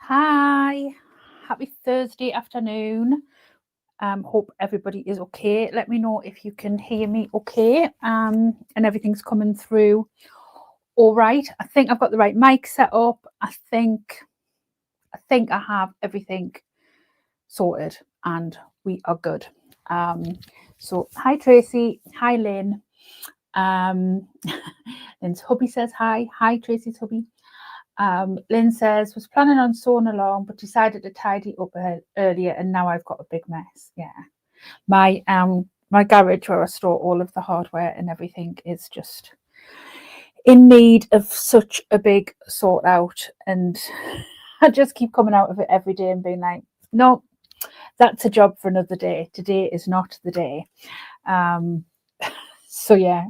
Hi, happy Thursday afternoon. Hope everybody is okay. Let me know if you can hear me okay, and everything's coming through all right. I think I've got the right mic set up. I think I have everything sorted and we are good. So hi Tracy, hi Lynn. Lynn's hubby says hi. Hi Tracy's hubby. Lynn says, was planning on sewing along, but decided to tidy up earlier, and now I've got a big mess. Yeah, my garage where I store all of the hardware and everything is just in need of such a big sort out, and I just keep coming out of it every day and being like, no, that's a job for another day. Today is not the day. So yeah,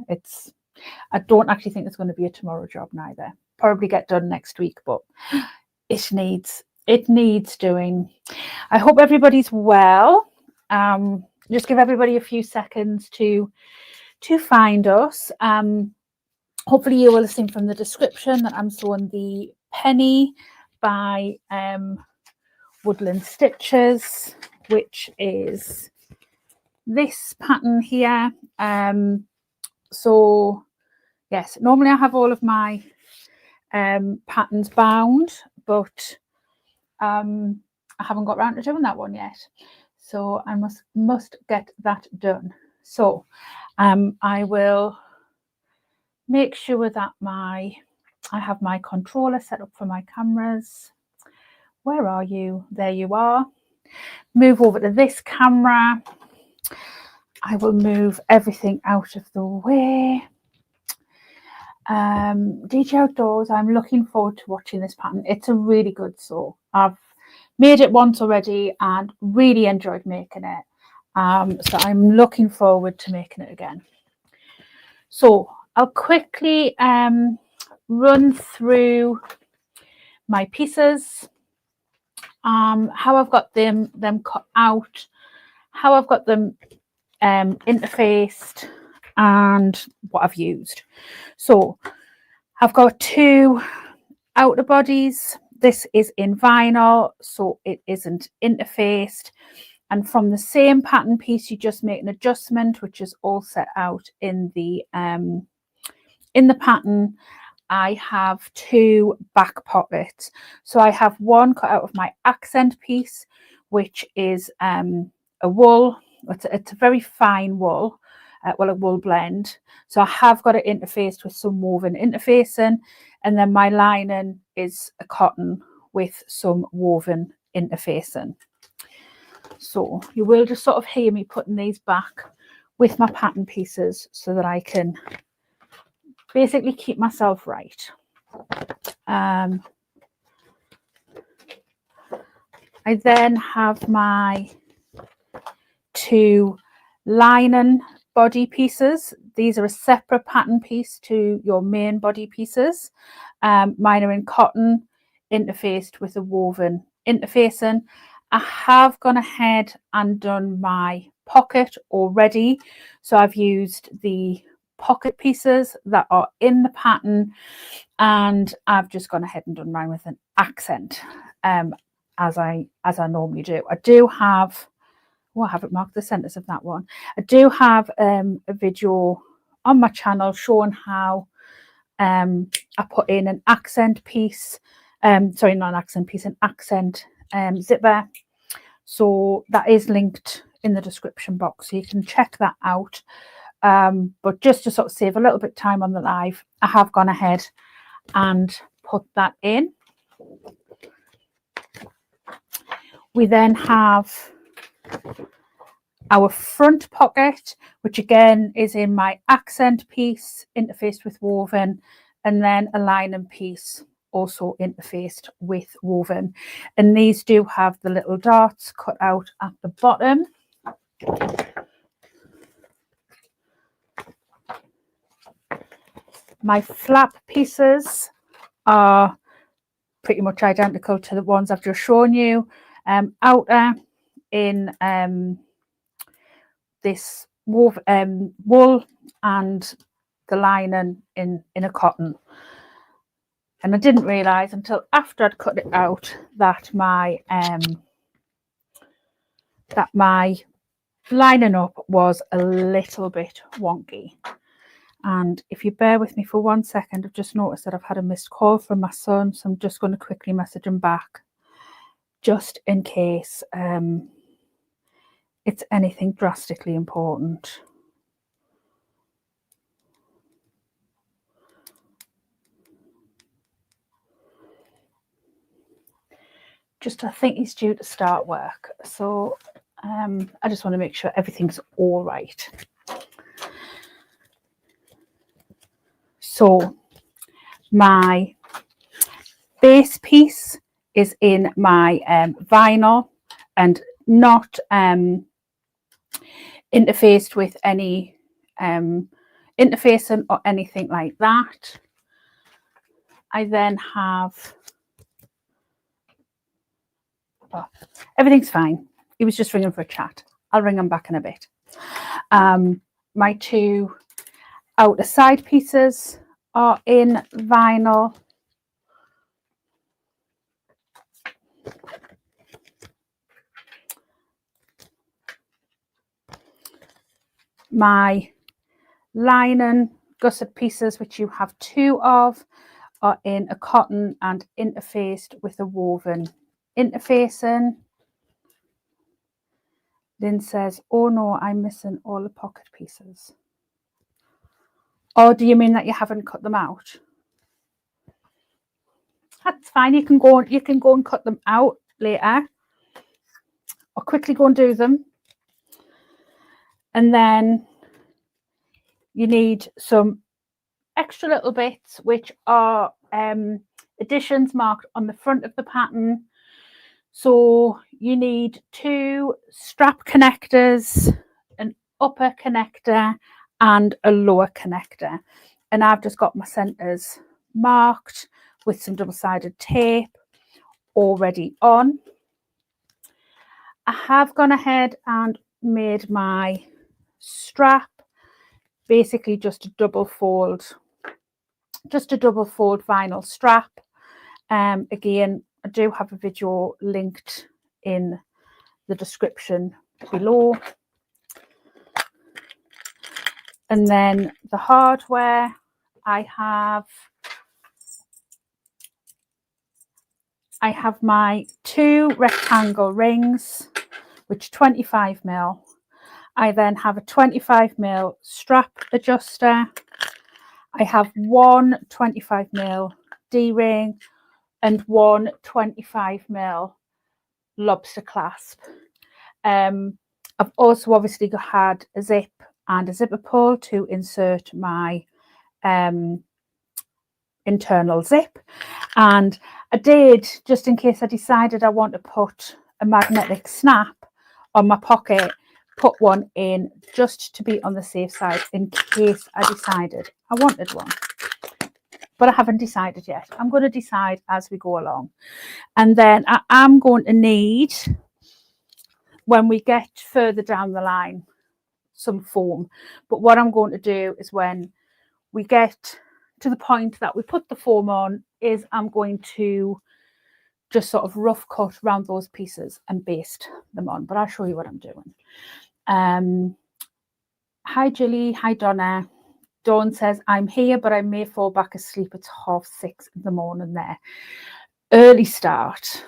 I don't actually think it's going to be a tomorrow job neither. Probably get done next week, but it needs doing. I hope everybody's well. Just give everybody a few seconds to find us. Hopefully you will have seen from the description that I'm sewing the Penny by Woodland Stitches, which is this pattern here. So yes, normally I have all of my patterns bound, but I haven't got around to doing that one yet, so I must get that done. So I will make sure that I have my controller set up for my cameras. Where are you? There you are. Move over to this camera. I will move everything out of the way. DJ Outdoors, I'm looking forward to watching this pattern. It's a really good sew. I've made it once already and really enjoyed making it. So I'm looking forward to making it again. So I'll quickly run through my pieces, how I've got them cut out, how I've got them interfaced, and what I've used. So I've got two outer bodies. This is in vinyl, so it isn't interfaced. And from the same pattern piece, you just make an adjustment, which is all set out in the pattern. I have two back pockets. So I have one cut out of my accent piece, which is a wool. It's a very fine wool. A wool blend. So I have got it interfaced with some woven interfacing, and then my lining is a cotton with some woven interfacing. So you will just sort of hear me putting these back with my pattern pieces so that I can basically keep myself right. I then have my two lining body pieces. These are a separate pattern piece to your main body pieces. Mine are in cotton, interfaced with a woven interfacing. I have gone ahead and done my pocket already, so I've used the pocket pieces that are in the pattern, and I've just gone ahead and done mine with an accent, as I normally do. I do have, I haven't marked the centers of that one. I do have a video on my channel showing how I put in an accent piece. Sorry, not an accent piece, an accent zipper. So that is linked in the description box, so you can check that out. But just to sort of save a little bit of time on the live, I have gone ahead and put that in. We then have our front pocket, which again is in my accent piece, interfaced with woven, and then a lining piece also interfaced with woven. And these do have the little darts cut out at the bottom. My flap pieces are pretty much identical to the ones I've just shown you. Outer in this wool and the lining in a cotton. And I didn't realise until after I'd cut it out that my lining up was a little bit wonky. And if you bear with me for 1 second, I've just noticed that I've had a missed call from my son, so I'm just going to quickly message him back, just in case it's anything drastically important. I think he's due to start work, so I just want to make sure everything's all right. So my base piece is in my vinyl and not interfaced with any interfacing or anything like that. I then have, oh, everything's fine. He was just ringing for a chat. I'll ring him back in a bit. My two outer side pieces are in vinyl. My lining gusset pieces, which you have two of, are in a cotton and interfaced with a woven interfacing. Lynn says, oh no, I'm missing all the pocket pieces. Or do you mean that you haven't cut them out? That's fine. You can go and cut them out later, or quickly go and do them. And then you need some extra little bits, which are additions marked on the front of the pattern. So you need two strap connectors, an upper connector and a lower connector. And I've just got my centers marked with some double-sided tape already on. I have gone ahead and made my strap basically just a double fold vinyl strap. Again, I do have a video linked in the description below. And then the hardware, I have my two rectangle rings, which 25mm. I then have a 25mm strap adjuster. I have one 25mm D-ring and one 25mm lobster clasp. I've also obviously had a zip and a zipper pull to insert my internal zip. And I did, just in case I decided I want to put a magnetic snap on my pocket, put one in just to be on the safe side in case I decided I wanted one. But I haven't decided yet. I'm going to decide as we go along. And then I am going to need, when we get further down the line, some foam. But what I'm going to do is when we get to the point that we put the foam on, is I'm going to just sort of rough cut around those pieces and baste them on. But I'll show you what I'm doing. Hi Julie, hi Donna. Dawn says, I'm here, but I may fall back asleep. It's 6:30 in the morning there. Early start.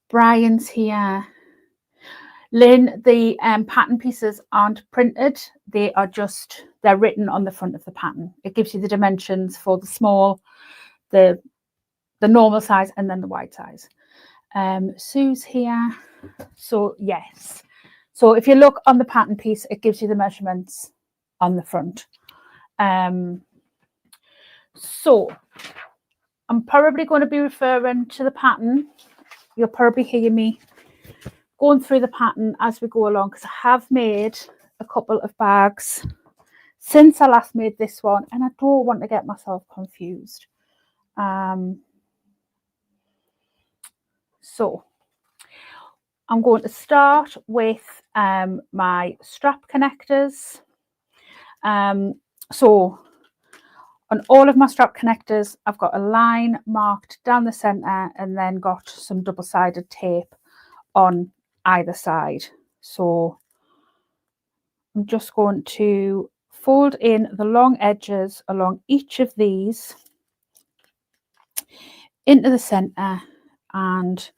Brian's here. Lynn, the pattern pieces aren't printed. They're written on the front of the pattern. It gives you the dimensions for the small, the normal size, and then the wide size. Sue's here. So yes. So if you look on the pattern piece, it gives you the measurements on the front. So I'm probably going to be referring to the pattern. You'll probably hear me going through the pattern as we go along, because I have made a couple of bags since I last made this one, and I don't want to get myself confused. So I'm going to start with my strap connectors. So On all of my strap connectors, I've got a line marked down the centre and then got some double-sided tape on either side. So I'm just going to fold in the long edges along each of these into the centre and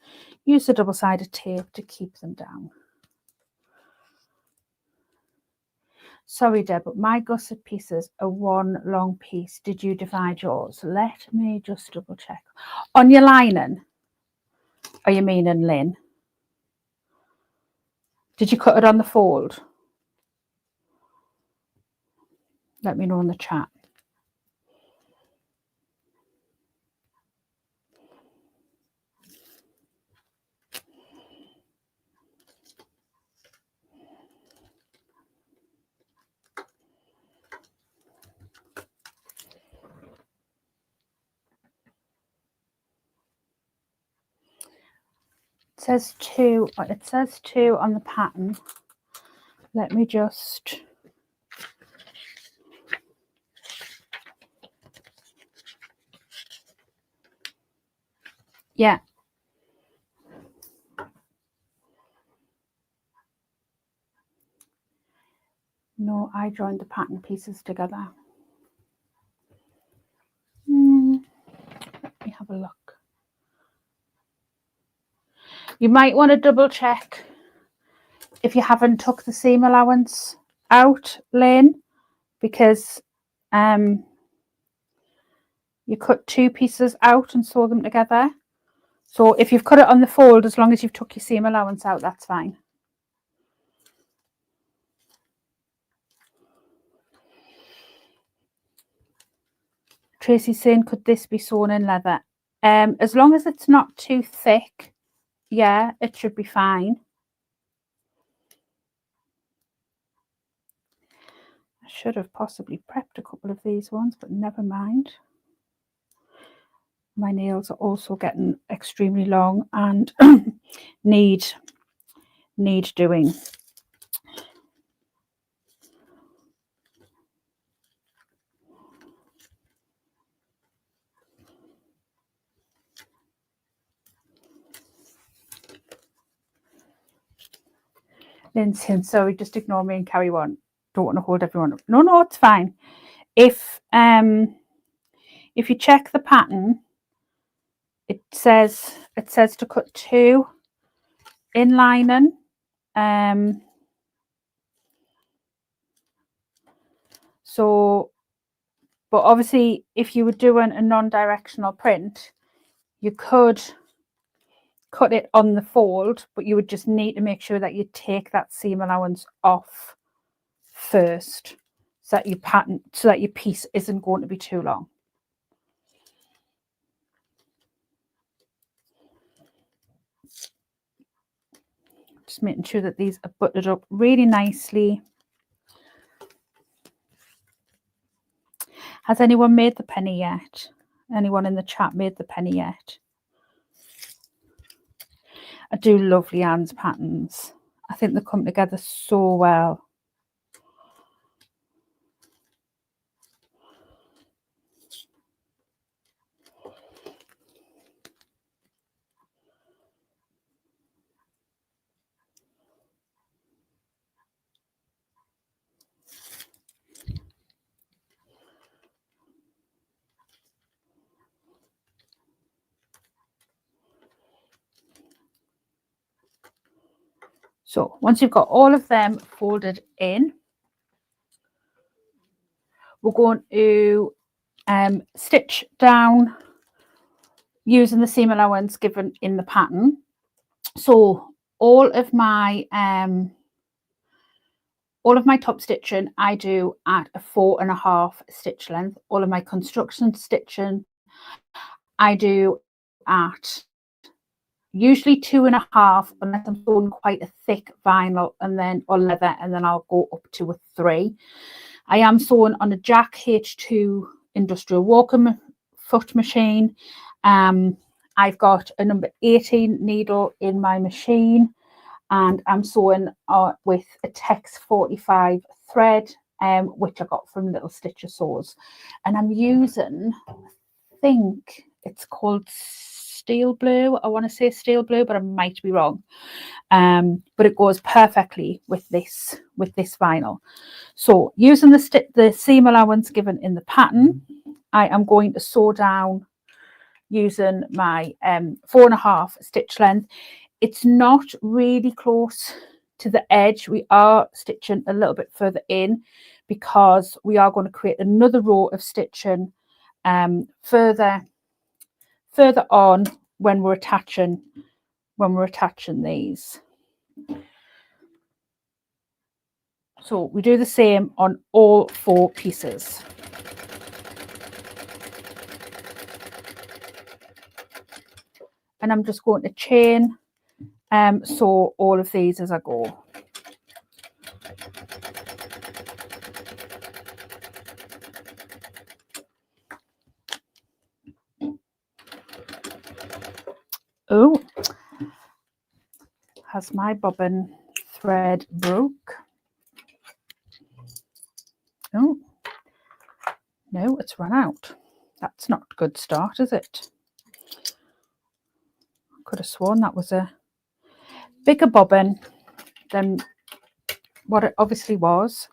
use the double-sided tape to keep them down. Sorry, Deb, but my gusset pieces are one long piece. Did you divide yours? Let me just double check. On your lining, are you meaning, Lynn? Did you cut it on the fold? Let me know in the chat. It says 2 on the pattern. Let me just... Yeah. No, I joined the pattern pieces together. Let me have a look. You might want to double check if you haven't took the seam allowance out, Lynn, because you cut 2 pieces out and sew them together. So if you've cut it on the fold, as long as you've took your seam allowance out, that's fine. Tracy's saying, could this be sewn in leather? As long as it's not too thick, yeah, it should be fine. I should have possibly prepped a couple of these ones, but never mind. My nails are also getting extremely long and need doing. Lindsay, sorry, just ignore me and carry on. Don't want to hold everyone up. No, it's fine. If you check the pattern, it says to cut 2 in lining. So, but obviously, if you were doing a non-directional print, you could cut it on the fold, but you would just need to make sure that you take that seam allowance off first, so that your piece isn't going to be too long. Just making sure that these are buttered up really nicely. Has anyone made the penny yet? Anyone in the chat made the penny yet? I do love Leanne's patterns. I think they come together so well. So once you've got all of them folded in, we're going to stitch down using the seam allowance given in the pattern. So all of my top stitching I do at a 4.5 stitch length. All of my construction stitching I do at usually 2.5, unless I'm sewing quite a thick vinyl or leather, and then I'll go up to a 3. I am sewing on a Jack H2 industrial walking foot machine. I've got a number 18 needle in my machine, and I'm sewing with a Tex 45 thread. which I got from Little Stitches Sews, and I'm using, I think it's called Steel Blue. I want to say Steel Blue, but I might be wrong. But it goes perfectly with this vinyl. So using the seam allowance given in the pattern, I am going to sew down using my 4.5 stitch length. It's not really close to the edge. We are stitching a little bit further in because we are going to create another row of stitching further on when we're attaching these. So we do the same on all 4 pieces. And I'm just going to chain sew all of these as I go. Oh, has my bobbin thread broke? Oh, no, it's run out. That's not a good start, is it? I could have sworn that was a bigger bobbin than what it obviously was.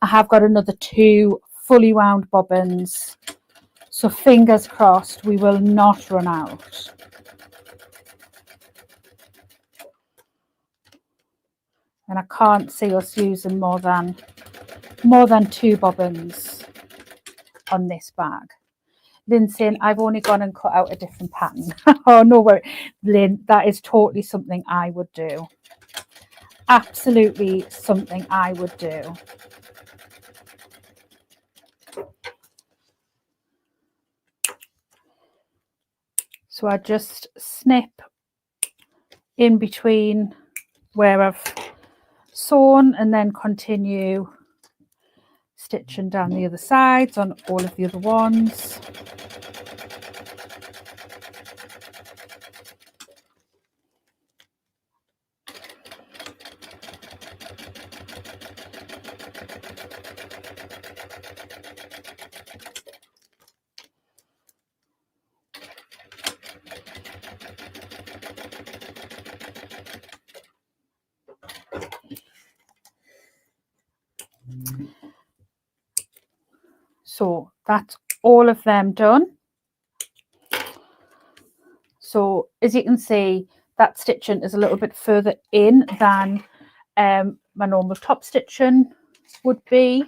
I have got another 2 fully wound bobbins, so fingers crossed we will not run out. And I can't see us using more than 2 bobbins on this bag. Lynn saying I've only gone and cut out a different pattern. Oh no worry, Lynn, that is totally something I would do. Absolutely something I would do. So I just snip in between where I've sewn and then continue stitching down the other sides on all of the other ones. So that's all of them done. So as you can see, that stitching is a little bit further in than my normal top stitching would be.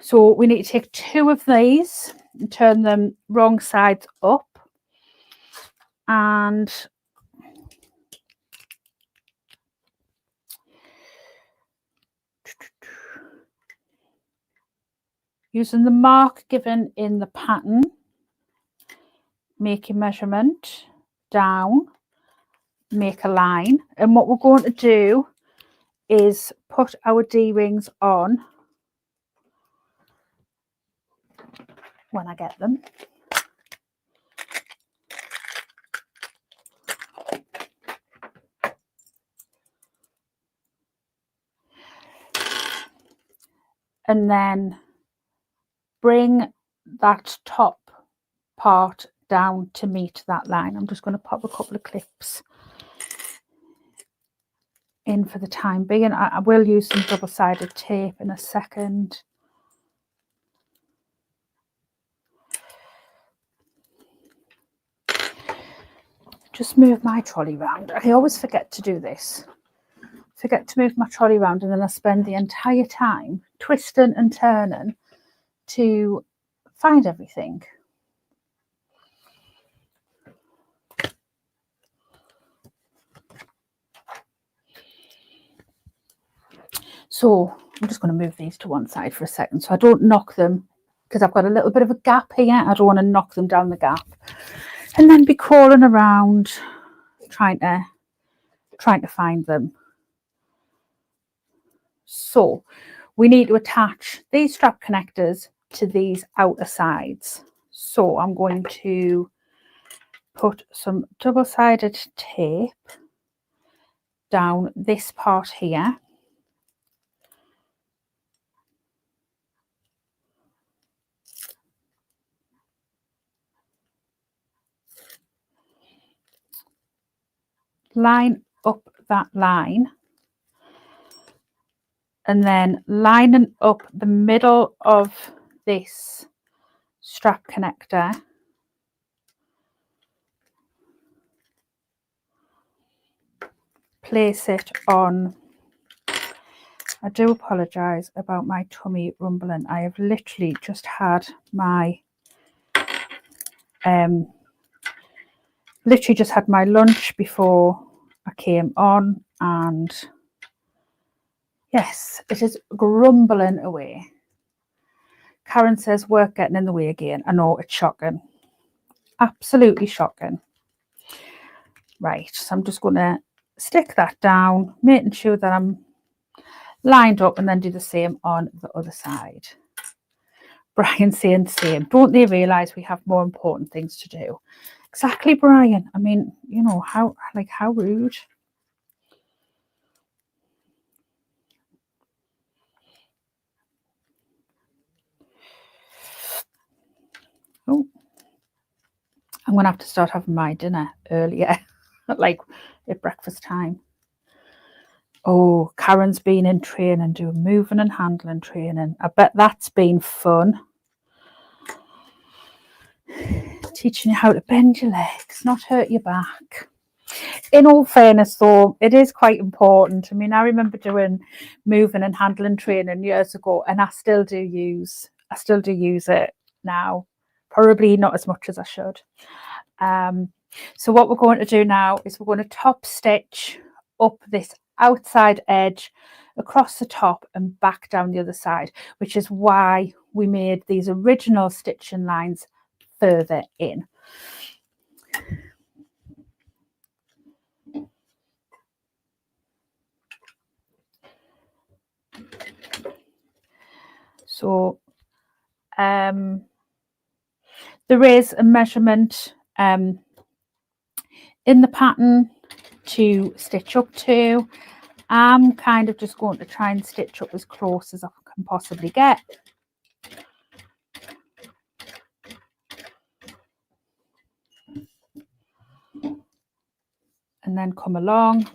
So we need to take 2 of these and turn them wrong sides up, and using the mark given in the pattern, make a measurement down, make a line, and what we're going to do is put our D-rings on when I get them. And then bring that top part down to meet that line. I'm just going to pop a couple of clips in for the time being. I will use some double-sided tape in a second. Just move my trolley round. I always forget to do this. Forget to move my trolley round, and then I spend the entire time twisting and turning to find everything. So I'm just going to move these to one side for a second so I don't knock them because I've got a little bit of a gap here. I don't want to knock them down the gap and then be crawling around trying to find them. So we need to attach these strap connectors to these outer sides. So I'm going to put some double-sided tape down this part here. Line up that line, and then lining up the middle of this strap connector, place it on. I do apologise about my tummy rumbling. I have literally just had my lunch before I came on, and yes, it is grumbling away. Karen says work getting in the way again. I know, it's shocking, absolutely shocking. Right, so I'm just going to stick that down, making sure that I'm lined up, and then do the same on the other side. Brian saying the same. Don't they realise we have more important things to do? Exactly, Brian. I mean, you know, how rude. Oh, I'm going to have to start having my dinner earlier, like at breakfast time. Oh, Karen's been in training, doing moving and handling training. I bet that's been fun. Teaching you how to bend your legs, not hurt your back. In all fairness, though, it is quite important. I mean, I remember doing moving and handling training years ago, and I still do use it now. Probably not as much as I should. So what we're going to do now is we're going to top stitch up this outside edge across the top and back down the other side, which is why we made these original stitching lines further in. So there is a measurement in the pattern to stitch up to. I'm kind of just going to try and stitch up as close as I can possibly get. And then come along.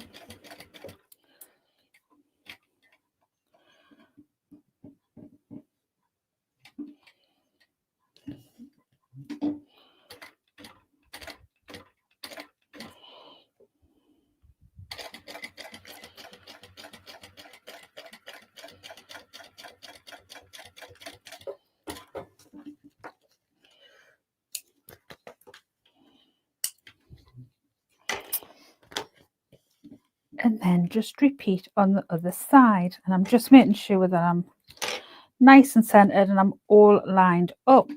And then just repeat on the other side. And I'm just making sure that I'm nice and centered and I'm all lined up.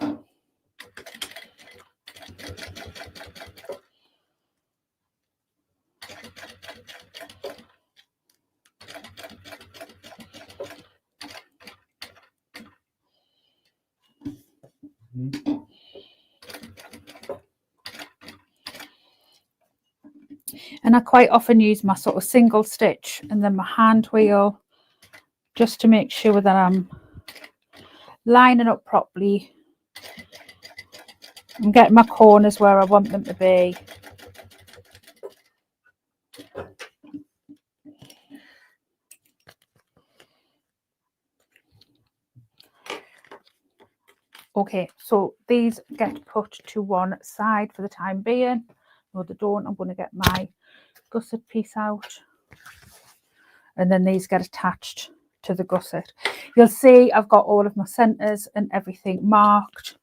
And I quite often use my sort of single stitch and then my hand wheel just to make sure that I'm lining up properly. I'm getting my corners where I want them to be. Okay, so these get put to one side for the time being. No, they don't. I'm going to get my gusset piece out. And then these get attached to the gusset. You'll see I've got all of my centres and everything marked.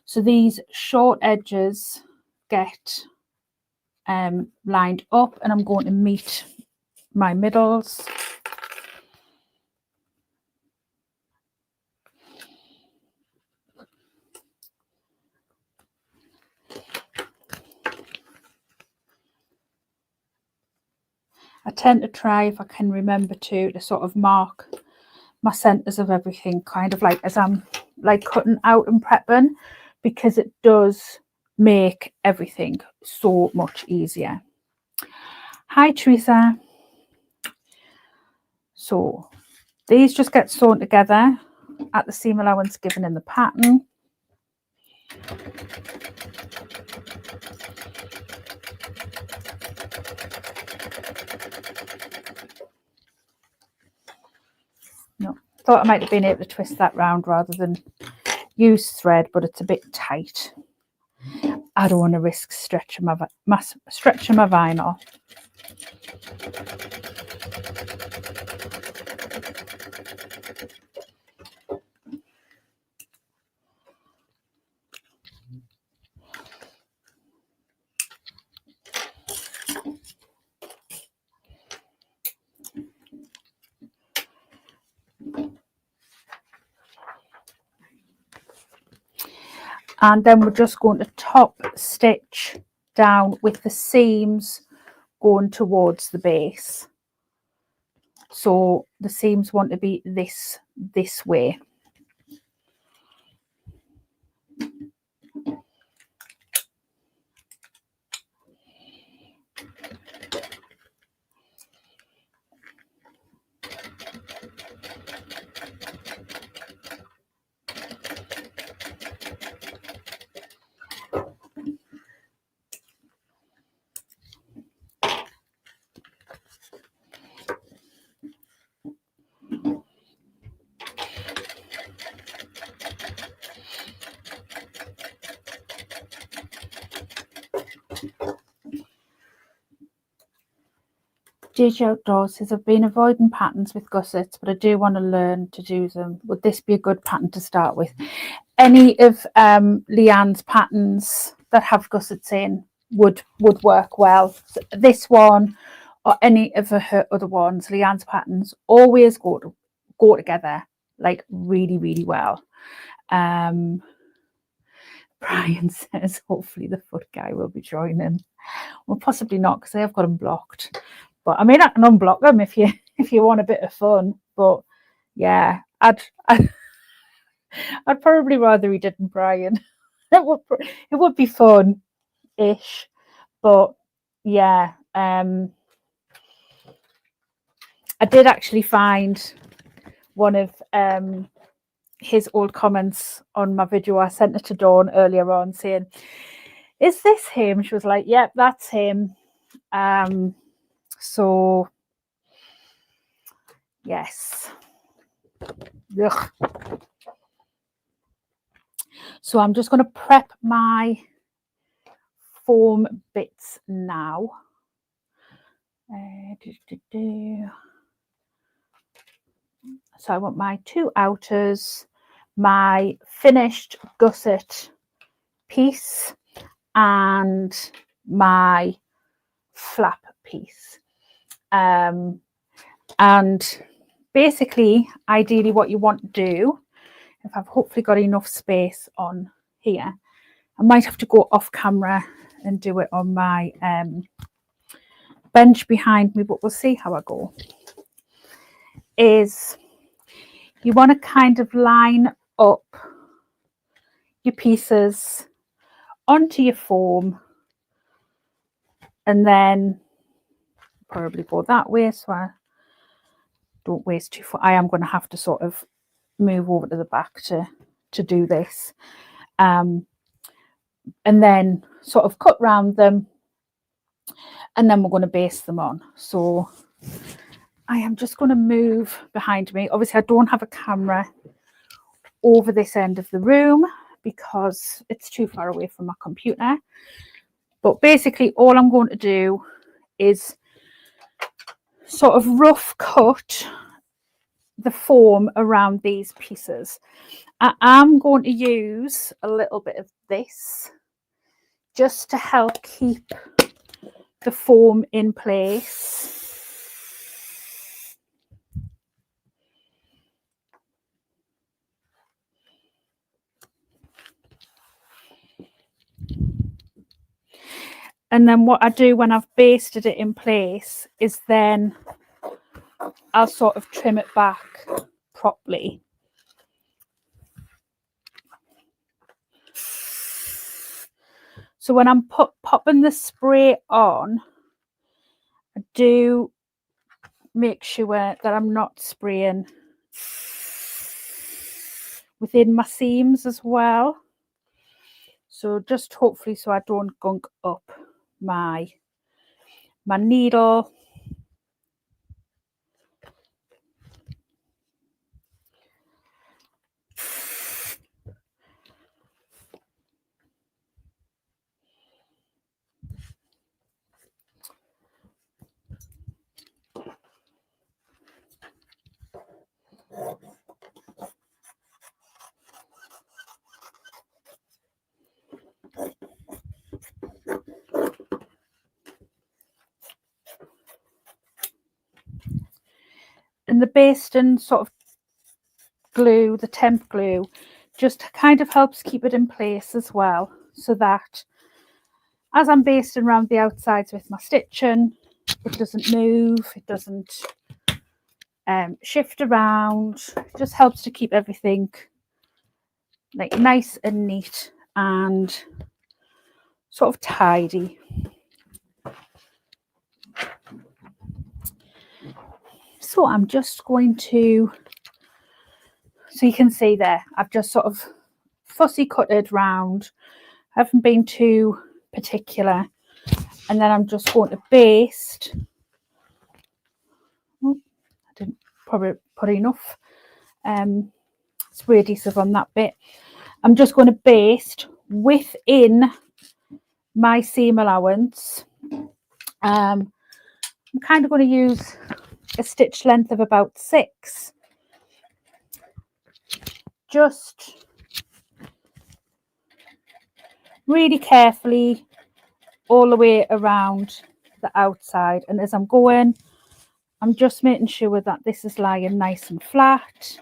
So these short edges get lined up, and I'm going to meet my middles. tend to try, if I can remember, to sort of mark my centres of everything, kind of like as I'm like cutting out and prepping, because it does make everything so much easier. Hi Teresa. So these just get sewn together at the seam allowance given in the pattern. No, thought I might have been able to twist that round rather than use thread, but it's a bit tight. I don't want to risk stretching my vinyl. And then we're just going to top stitch down with the seams going towards the base. So the seams want to be this way. JJ Outdoors says, I've been avoiding patterns with gussets, but I do want to learn to do them. Would this be a good pattern to start with? Any of Leanne's patterns that have gussets in would work well. So this one or any of her other ones, Leanne's patterns always go together like really, really well. Brian says, hopefully the foot guy will be joining. Well, possibly not, because I have got him blocked. But I mean, I can unblock them if you want a bit of fun. But yeah, I'd probably rather he didn't, Brian. It would be fun-ish. But yeah, I did actually find one of his old comments on my video. I sent it to Dawn earlier on saying, is this him? She was like, yep, that's him. So yes. Ugh. So I'm just going to prep my foam bits now. So I want my 2 outers, my finished gusset piece, and my flap piece. And basically, ideally what you want to do, if I've hopefully got enough space on here, I might have to go off camera and do it on my bench behind me, but we'll see how I go, is you want to kind of line up your pieces onto your foam, and then probably go that way so I don't waste too far. I am going to have to sort of move over to the back to do this, and then sort of cut round them, and then we're going to base them on. So I am just going to move behind me. Obviously I don't have a camera over this end of the room because it's too far away from my computer, but basically all I'm going to do is sort of rough cut the foam around these pieces. I am going to use a little bit of this just to help keep the foam in place. And then what I do when I've basted it in place is then I'll sort of trim it back properly. So when I'm popping the spray on, I do make sure that I'm not spraying within my seams as well. So just hopefully so I don't gunk up my needle. And the basting sort of glue, the temp glue, just kind of helps keep it in place as well, so that as I'm basting around the outsides with my stitching, it doesn't move, it doesn't shift around. It just helps to keep everything like nice and neat and sort of tidy. So I'm just going to, so you can see there, I've just sort of fussy cutted round. I haven't been too particular. And then I'm just going to baste. Oh, I didn't probably put enough spray adhesive on that bit. I'm just going to baste within my seam allowance. I'm kind of going to use a stitch length of about 6. Just really carefully all the way around the outside, and as I'm going, I'm just making sure that this is lying nice and flat.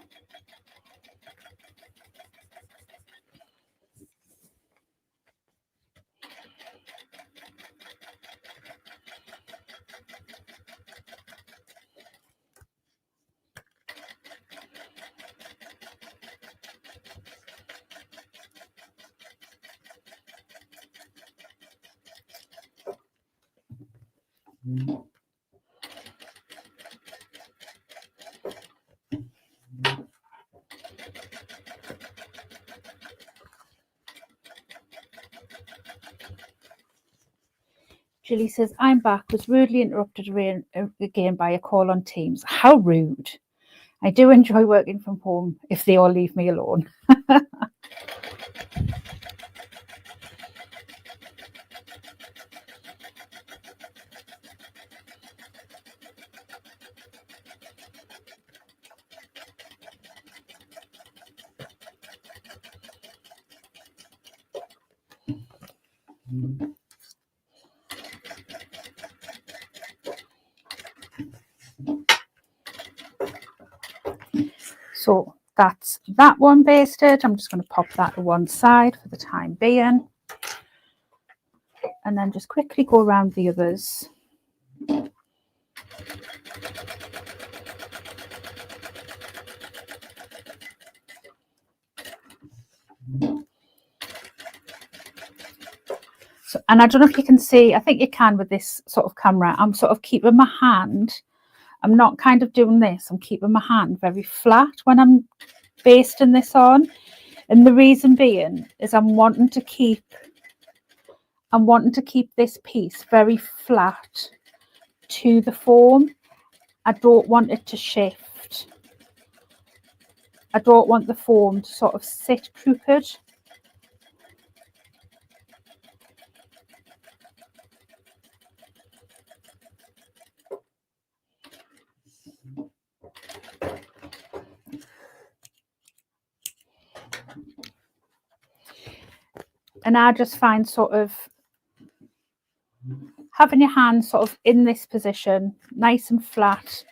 Julie says, I'm back, was rudely interrupted again by a call on Teams. How rude. I do enjoy working from home if they all leave me alone. So that's that one basted. I'm just going to pop that to one side for the time being. And then just quickly go around the others. So, and I don't know if you can see, I think you can with this sort of camera, I'm sort of keeping my hand, I'm not kind of doing this, I'm keeping my hand very flat when I'm basting this on. And the reason being is I'm wanting to keep this piece very flat to the foam. I don't want it to shift. I don't want the foam to sort of sit crooked. And I just find sort of having your hand sort of in this position, nice and flat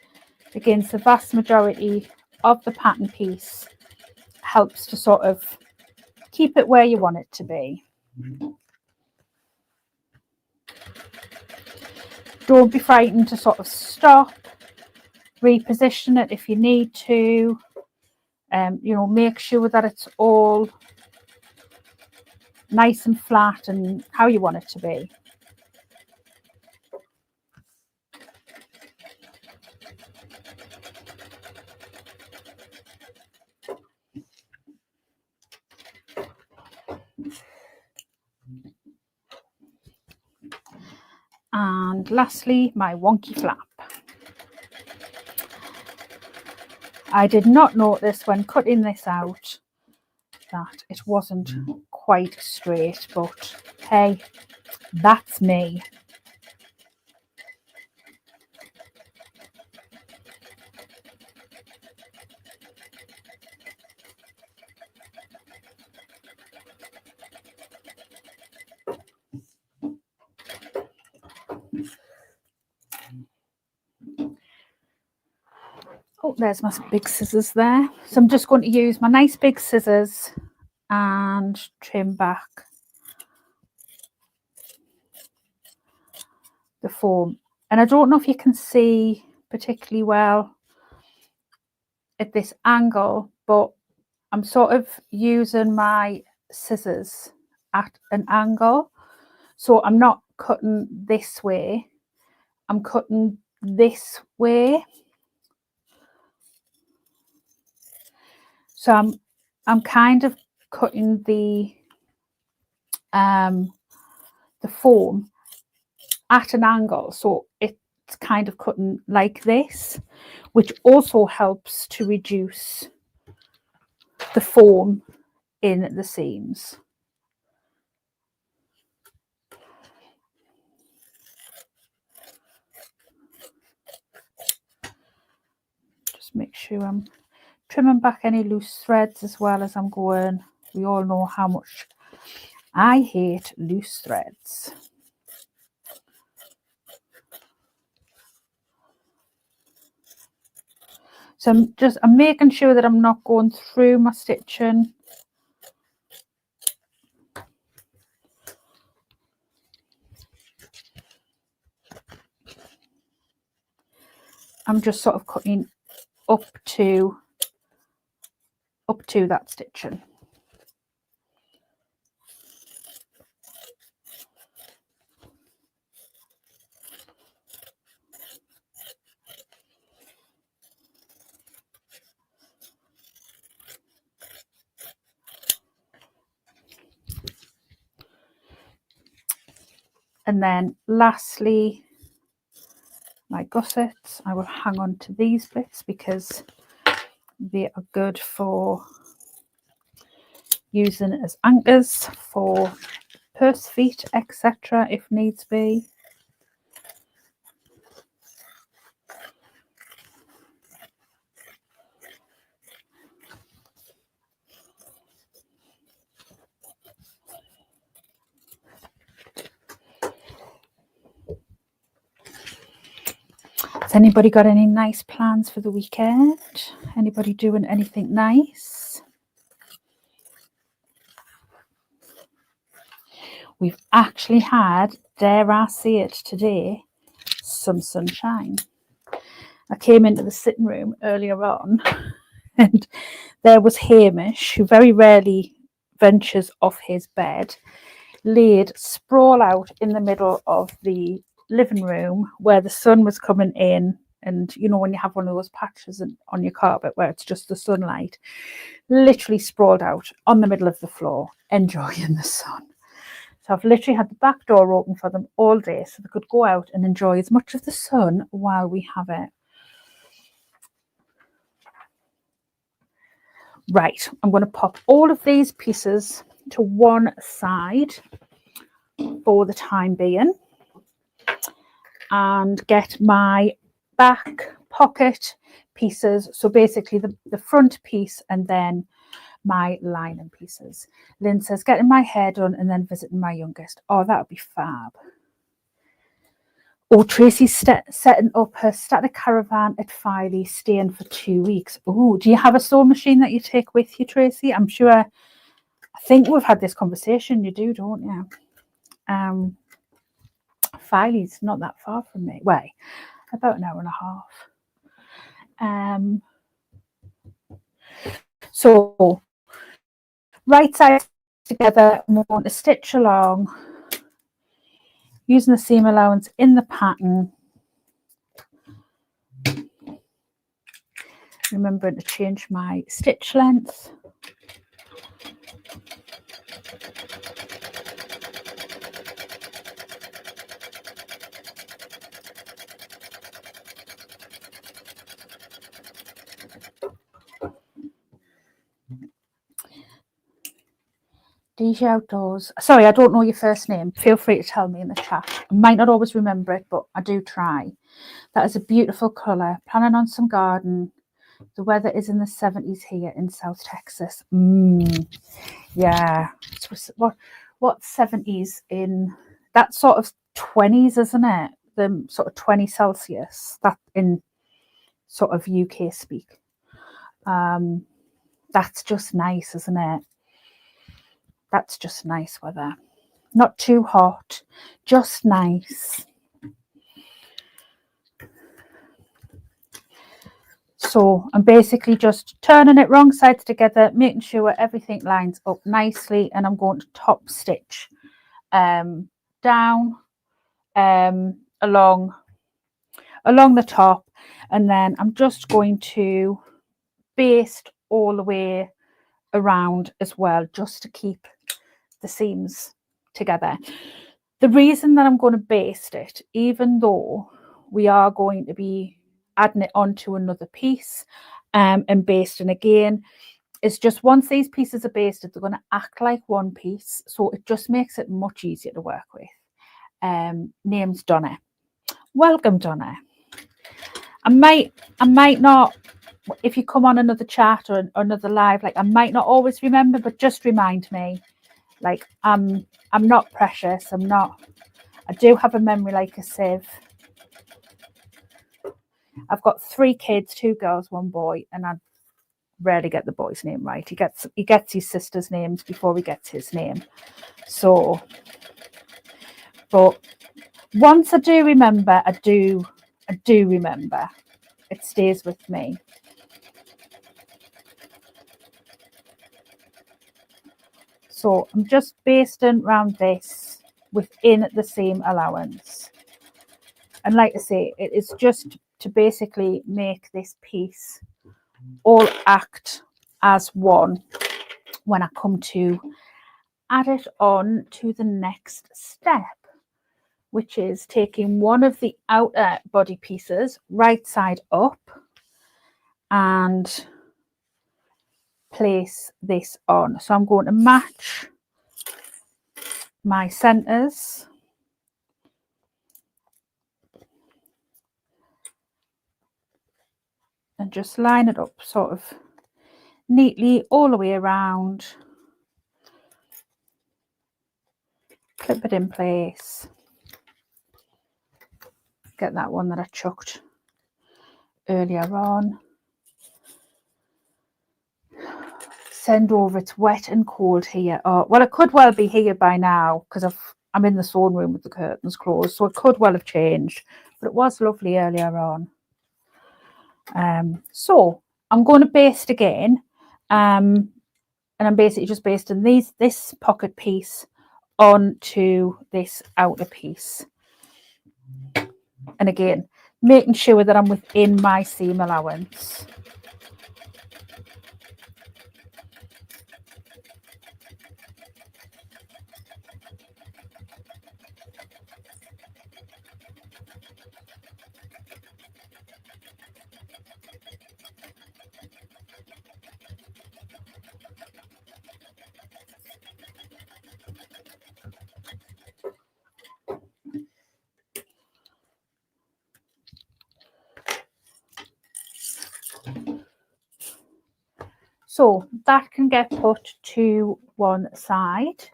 against the vast majority of the pattern piece, helps to sort of keep it where you want it to be. Don't be frightened to sort of stop, reposition it if you need to. You know, make sure that it's all nice and flat and how you want it to be. And lastly, my wonky flap. I did not notice when cutting this out that it wasn't quite straight, but hey, that's me. Oh, there's my big scissors there. So I'm just going to use my nice big scissors and trim back the foam. And I don't know if you can see particularly well at this angle, but I'm sort of using my scissors at an angle. So I'm not cutting this way, I'm cutting this way. So I'm kind of cutting the foam at an angle, so it's kind of cutting like this, which also helps to reduce the foam in the seams. Just make sure I'm trimming back any loose threads as well as I'm going. We all know how much I hate loose threads. So I'm making sure that I'm not going through my stitching. I'm just sort of cutting up to that stitching. And then lastly, my gussets, I will hang on to these bits because they are good for using as anchors for purse feet, etc. if needs be. Has anybody got any nice plans for the weekend? Anybody doing anything nice? We've actually had, dare I say it today, some sunshine. I came into the sitting room earlier on and there was Hamish, who very rarely ventures off his bed, laid sprawl out in the middle of the living room where the sun was coming in. And you know, when you have one of those patches on your carpet where it's just the sunlight, literally sprawled out on the middle of the floor, enjoying the sun. So I've literally had the back door open for them all day so they could go out and enjoy as much of the sun while we have it. Right, I'm going to pop all of these pieces to one side for the time being and get my back pocket pieces, so basically the front piece and then my lining pieces. Lynn says getting my hair done and then visiting my youngest. Oh, that would be fab. Oh, Tracy's setting up her static caravan at Filey, staying for 2 weeks. Oh, do you have a sewing machine that you take with you, Tracy? I'm sure, I think we've had this conversation. You do, don't you? Filey's not that far from me. Wait, about an hour and a half. So right sides together, I'm going to stitch along using the seam allowance in the pattern, remembering to change my stitch length. DJ Outdoors. Sorry, I don't know your first name. Feel free to tell me in the chat. I might not always remember it, but I do try. That is a beautiful colour. Planning on some garden. The weather is in the 70s here in South Texas. Yeah. What 70s in that sort of 20s, isn't it? The sort of 20 Celsius. That in sort of UK speak. That's just nice, isn't it? That's just nice weather. Not too hot, just nice. So I'm basically just turning it wrong sides together, making sure everything lines up nicely, and I'm going to top stitch down along the top, and then I'm just going to baste all the way around as well, just to keep the seams together. The reason that I'm going to baste it, even though we are going to be adding it onto another piece and basting again, is just once these pieces are basted, they're going to act like one piece, so it just makes it much easier to work with. Name's Donna. Welcome, Donna. I might not, if you come on another chat or another live, like I might not always remember, but just remind me. Like I'm not precious. I do have a memory like a sieve. I've got 3 kids, 2 girls, 1 boy, and I rarely get the boy's name right. He gets his sister's names before he gets his name. So, but once I do remember, I do remember. It stays with me. So I'm just basting around this within the seam allowance. And like I say, it is just to basically make this piece all act as one when I come to add it on to the next step, which is taking one of the outer body pieces right side up and place this on. So I'm going to match my centers and just line it up sort of neatly all the way around, clip it in place, get that one that I chucked earlier on, send over. It's wet and cold here. Oh, well, it could well be here by now because I'm in the sewing room with the curtains closed, so it could well have changed, but it was lovely earlier on. So I'm going to baste again, and I'm basically just basting this pocket piece onto this outer piece, and again making sure that I'm within my seam allowance. So that can get put to one side.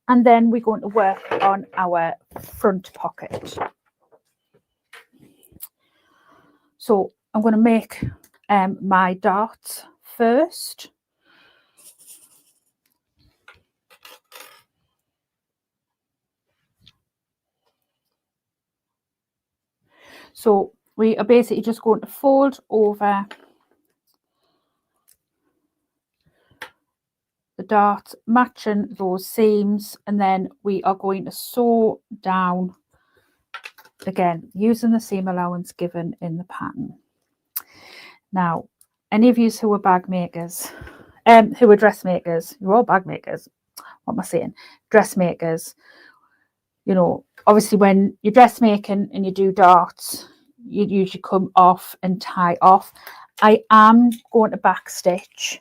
And then we're going to work on our front pocket. So I'm going to make my darts first. So we are basically just going to fold over the dart, matching those seams, and then we are going to sew down again using the seam allowance given in the pattern. Now, any of you who are bag makers, who are dressmakers, you're all bag makers. What am I saying? Dressmakers. You know, obviously when you're dressmaking and you do darts, you usually come off and tie off. I am going to back stitch,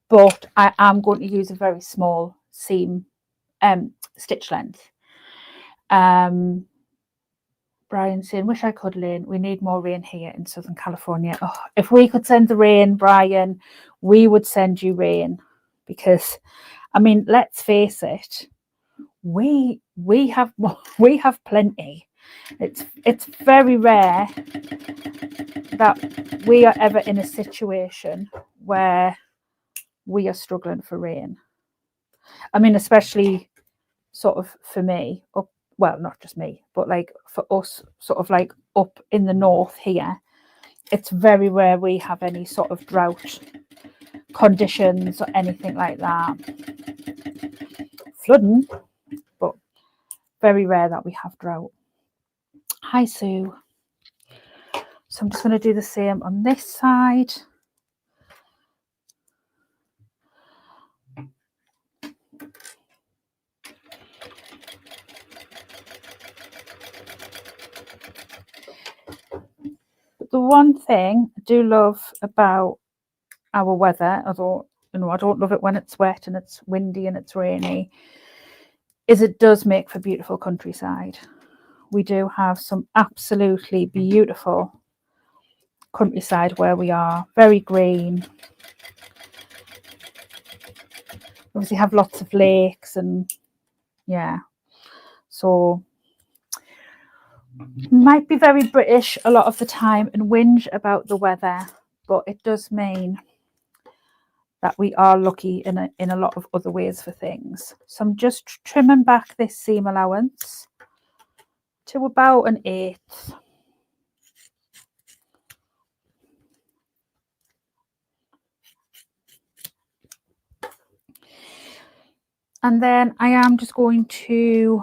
but I am going to use a very small seam stitch length. Brian's saying, wish I could, Lynn. We need more rain here in Southern California. Oh, if we could send the rain, Brian, we would send you rain, because I mean, let's face it, we have plenty. It's very rare that we are ever in a situation where we are struggling for rain. I mean, especially sort of for me, well, not just me, but like for us, sort of like up in the north here, it's very rare we have any sort of drought conditions or anything like that. Flooding, but very rare that we have drought. Hi, Sue. So I'm just going to do the same on this side. The one thing I do love about our weather, although I don't love it when it's wet and it's windy and it's rainy, is it does make for beautiful countryside. We do have some absolutely beautiful countryside where we are, very green. Obviously have lots of lakes, and yeah, so might be very British a lot of the time and whinge about the weather, but it does mean that we are lucky in a lot of other ways for things. So I'm just trimming back this seam allowance to about 1/8. And then I am just going to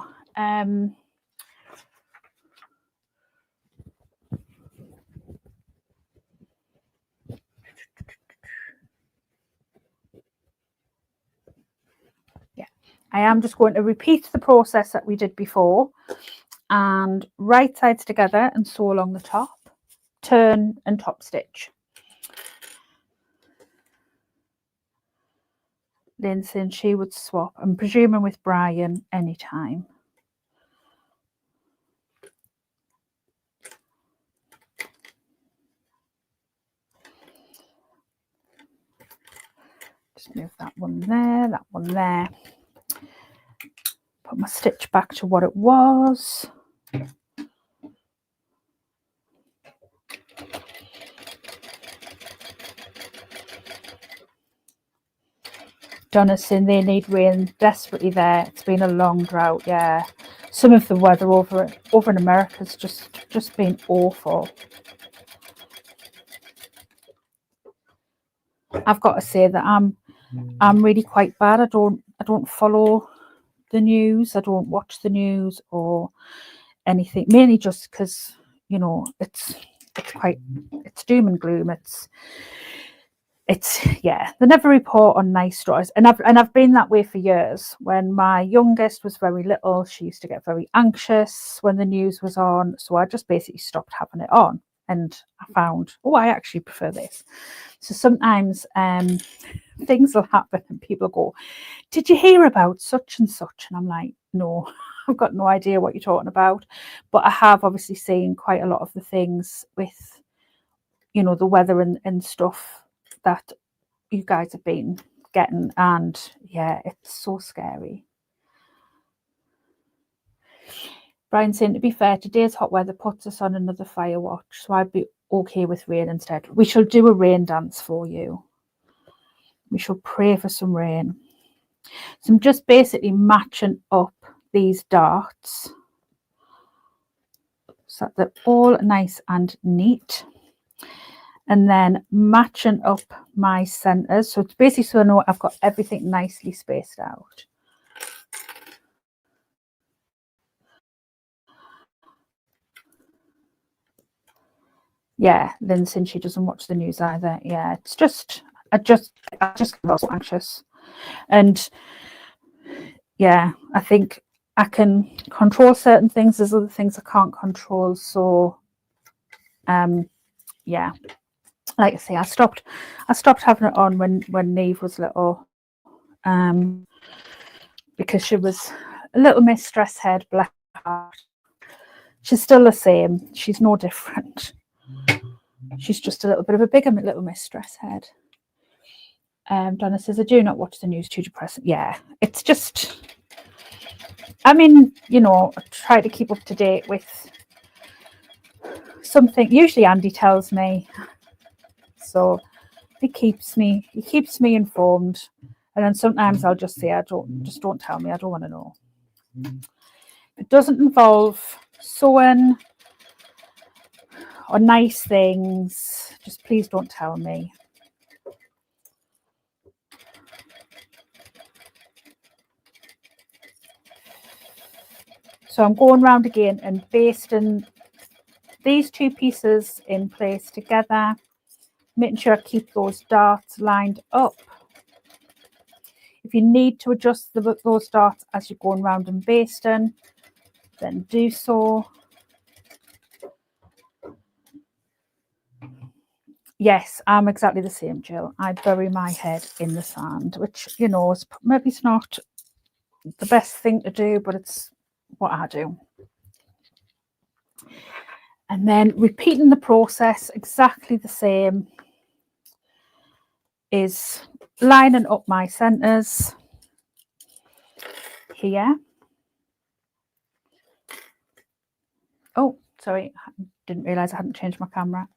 repeat the process that we did before, and right sides together and sew along the top, turn and top stitch. Lynn saying she would swap, I'm presuming with Brian anytime. Just move that one there. Put my stitch back to what it was. Donna's saying they need rain desperately there. It's been a long drought, yeah. Some of the weather over in America has just been awful. I've got to say that I'm really quite bad. I don't follow the news. I don't watch the news or anything. Mainly just because, you know, it's doom and gloom. It's yeah, they never report on nice stories, and I've been that way for years. When my youngest was very little, she used to get very anxious when the news was on, so I just basically stopped having it on, and I found, oh, I actually prefer this. So sometimes things will happen and people go, did you hear about such and such? And I'm like, no, I've got no idea what you're talking about. But I have obviously seen quite a lot of the things with, you know, the weather and stuff that you guys have been getting, and yeah, it's so scary. Brian saying, to be fair, today's hot weather puts us on another fire watch, so I'd be okay with rain instead. We shall do a rain dance for you. We shall pray for some rain. So I'm just basically matching up these darts. so that they're all nice and neat. And then matching up my centers. So it's basically so I know I've got everything nicely spaced out. Yeah, Lynn, since she doesn't watch the news either. Yeah, it's just I just get so anxious. And yeah, I think I can control certain things. There's other things I can't control. So yeah, like I say, I stopped having it on when Neve was little, because she was a little Miss Stress Head, black heart. She's still the same. She's no different. She's just a little bit of a bigger Little Miss Stress Head. Donna says, I do not watch the news, too depressing. Yeah, it's just, I mean, you know, I try to keep up to date with something. Usually Andy tells me, so he keeps me informed. And then sometimes I'll just say, don't tell me, I don't want to know. It doesn't involve sewing or nice things, just please don't tell me. So I'm going around again and basting these two pieces in place together, making sure I keep those darts lined up. If you need to adjust those darts as you're going around and basting, then do so. Yes, I'm exactly the same, Jill. I bury my head in the sand, which, you know, is maybe it's not the best thing to do, but it's what I do. And then repeating the process exactly the same is lining up my centers here. Oh, sorry, I didn't realize I hadn't changed my camera.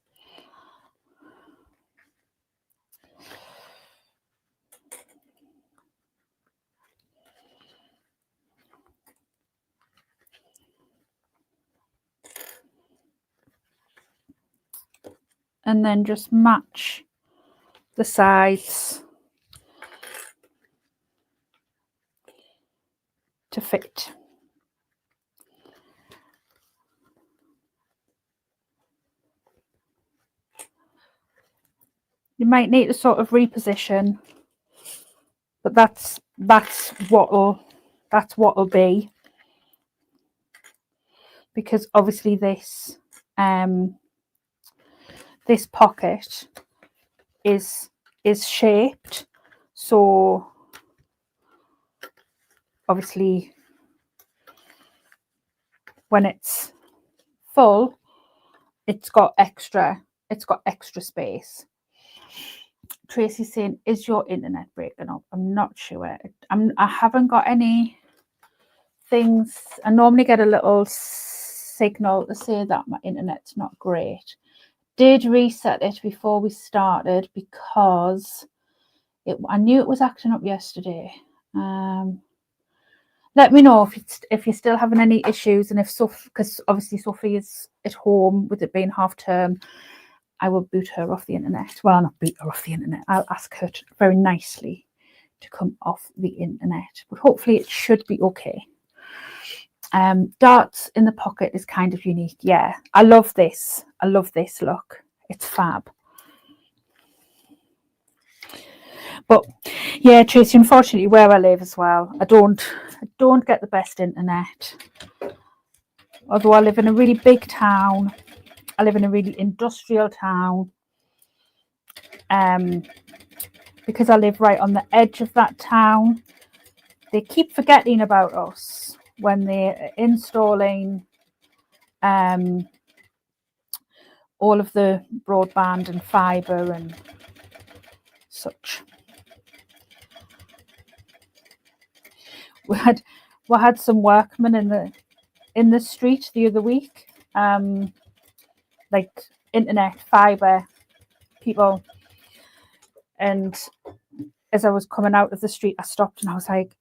And then just match the sides to fit. You might need to sort of reposition, but that's what'll be, because obviously this this pocket is shaped, so obviously when it's full, it's got extra space. Tracy's saying, is your internet breaking up? I'm not sure. I haven't got any things. I normally get a little signal to say that my internet's not great. Did reset it before we started because I knew it was acting up yesterday. Let me know if you're still having any issues, and if because obviously Sophie is at home with it being half term, I will boot her off the internet. Well, I'll not boot her off the internet. I'll ask her very nicely to come off the internet, but hopefully it should be okay. Darts in the pocket is kind of unique. Yeah, I love this. I love this look. It's fab. But yeah, Tracy, unfortunately where I live as well, I don't get the best internet. Although I live in a really big town, I live in a really industrial town. Because I live right on the edge of that town, they keep forgetting about us when they're installing all of the broadband and fibre and such. We had some workmen in the street the other week, like internet fibre people, and as I was coming out of the street, I stopped and I was like,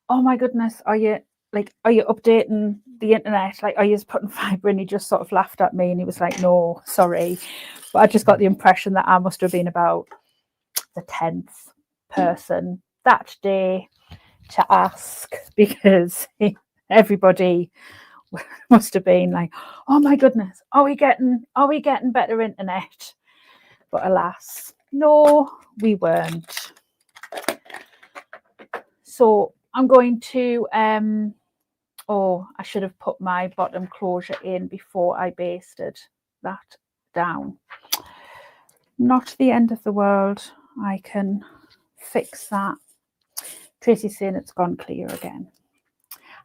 oh my goodness, are you like, are you updating the internet? Like, are you just putting fibre in? He just sort of laughed at me and he was like, no, sorry. But I just got the impression that I must have been about the 10th person that day to ask, because everybody must have been like, oh my goodness, are we getting better internet? But alas, no, we weren't. So I'm going to oh, I should have put my bottom closure in before I basted that down. Not the end of the world. I can fix that. Tracy's saying it's gone clear again.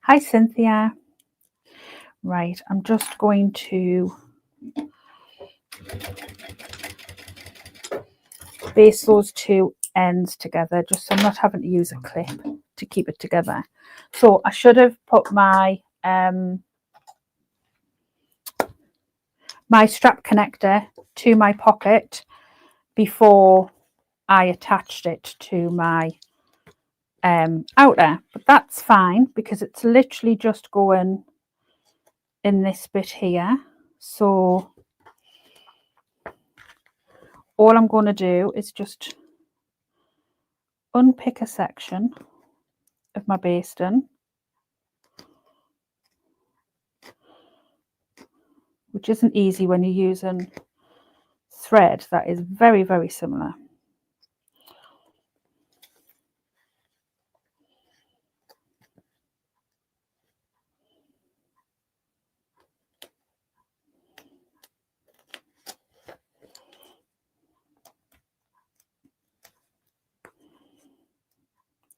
Hi, Cynthia. Right, I'm just going to baste those two ends together, just so I'm not having to use a clip to keep it together. So I should have put my my strap connector to my pocket before I attached it to my outer, but that's fine because it's literally just going in this bit here. So all I'm going to do is just unpick a section of my basting, which isn't easy when you're using thread that is very, very similar.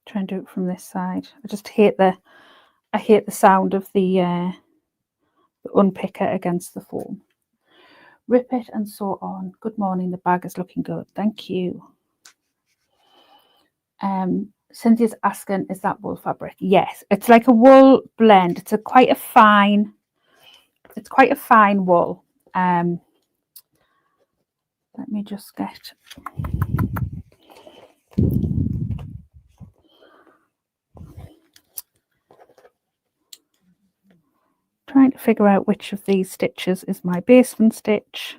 Try and do it from this side. I just hate the sound of the unpicker against the foam. Rip it and sew on. Good morning, the bag is looking good, thank you. Cynthia's asking, is that wool fabric? Yes, it's like a wool blend. It's quite a fine wool. Let me just get trying to figure out which of these stitches is my basting stitch.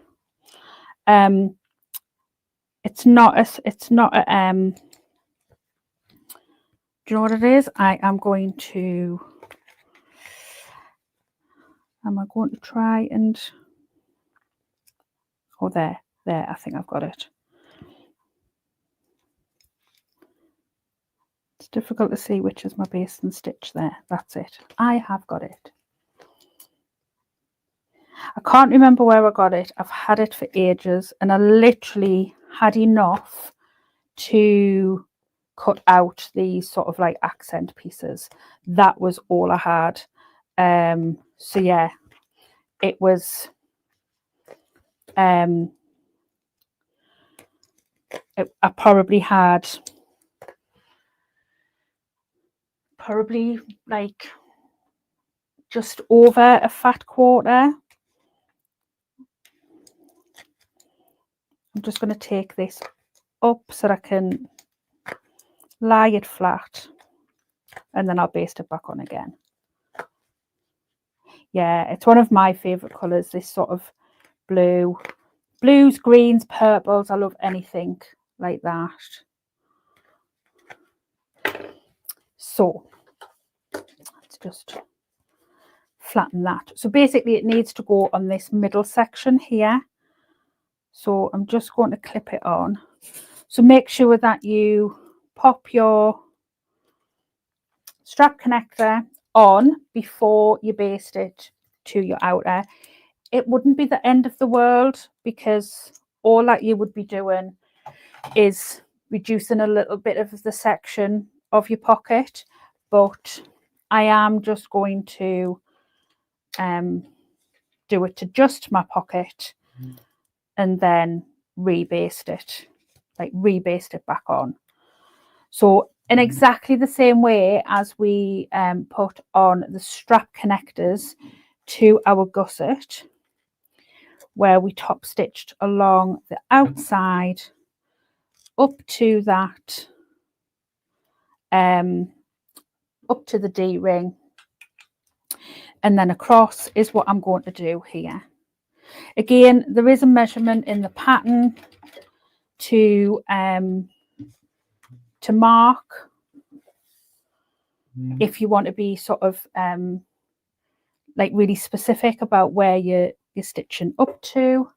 It's not a do you know what it is? Am I going to try and there, I think I've got it. It's difficult to see which is my basting stitch there. That's it. I have got it. I can't remember where I got it. I've had it for ages and I literally had enough to cut out these sort of like accent pieces. That was all I had. So yeah, it was I probably had like just over a fat quarter. I'm just going to take this up so that I can lie it flat and then I'll baste it back on again. Yeah, it's one of my favorite colors, this sort of blues, greens, purples. I love anything like that. So let's just flatten that. So basically it needs to go on this middle section here. So I'm just going to clip it on. So make sure that you pop your strap connector on before you baste it to your outer. It wouldn't be the end of the world because all that you would be doing is reducing a little bit of the section of your pocket, but I am just going to do it to just my pocket and then rebaste it back on. So in exactly the same way as we put on the strap connectors to our gusset, where we top stitched along the outside up to that up to the D-ring, and then across is what I'm going to do here. Again, there is a measurement in the pattern to mark if you want to be sort of like really specific about where you're stitching up to.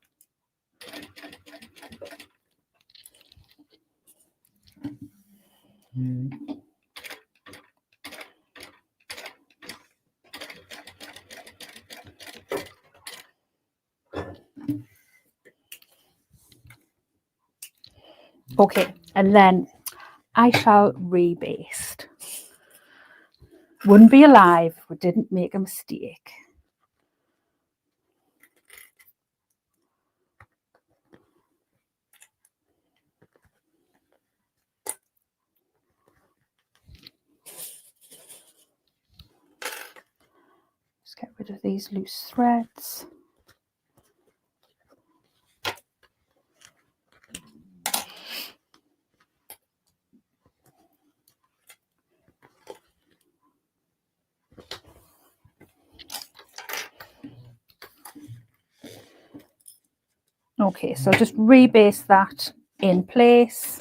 Okay, and then I shall rebaste. Wouldn't be alive if we didn't make a mistake. Just get rid of these loose threads. Okay, so just rebase that in place.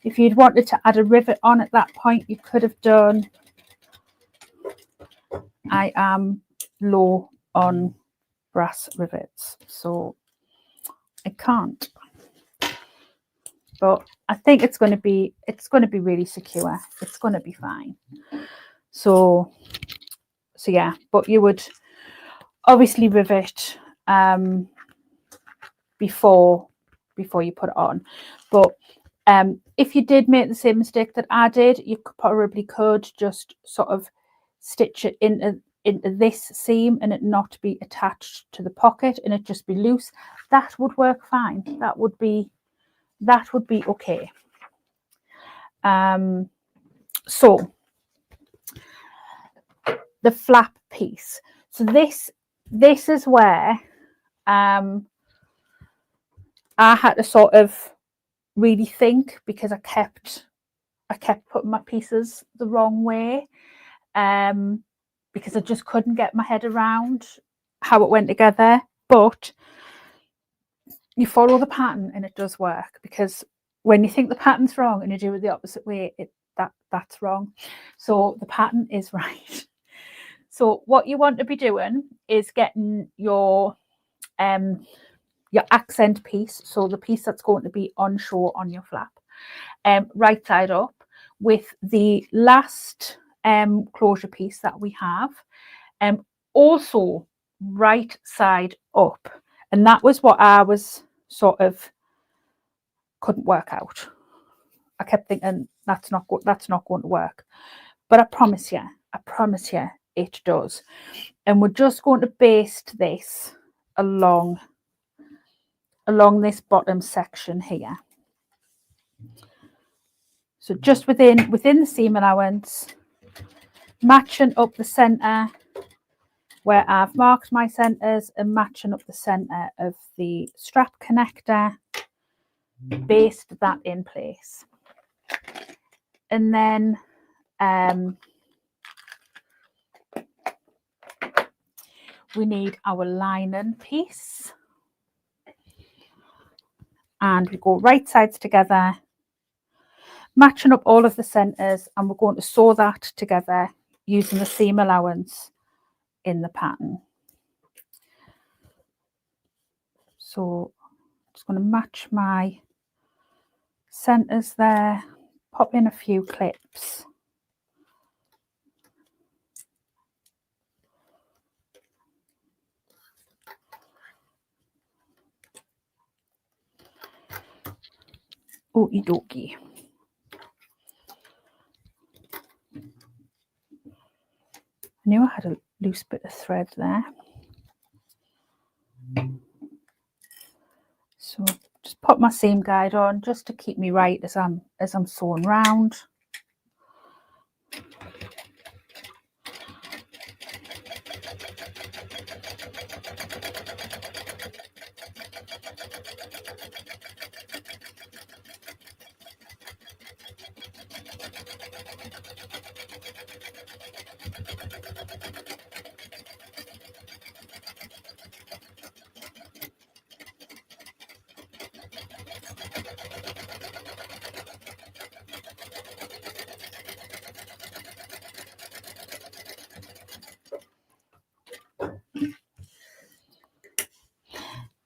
If you'd wanted to add a rivet on at that point, you could have done. I am low on brass rivets, so I can't. But I think it's going to be really secure. It's going to be fine. So yeah, but you would obviously rivet before you put it on. But if you did make the same mistake that I did, you probably could just sort of stitch it into this seam and it not be attached to the pocket and it just be loose. That would work fine. That would be okay. So the flap piece. So this is where I had to sort of really think, because I kept putting my pieces the wrong way, because I just couldn't get my head around how it went together. But you follow the pattern and it does work, because when you think the pattern's wrong and you do it the opposite way, that's wrong. So the pattern is right. So what you want to be doing is getting your accent piece, so the piece that's going to be on show on your flap, right side up, with the last closure piece that we have, also right side up. And that was what I was sort of couldn't work out. I kept thinking that's not going to work, but I promise you it does. And we're just going to baste this along this bottom section here. So just within the seam allowance, matching up the centre where I've marked my centres and matching up the centre of the strap connector, baste that in place. And then we need our lining piece, and we go right sides together, matching up all of the centres, and we're going to sew that together using the seam allowance in the pattern. So I'm just going to match my centres there, pop in a few clips. Okie dokie. I knew I had a loose bit of thread there. So just put my seam guide on just to keep me right as I'm sewing round.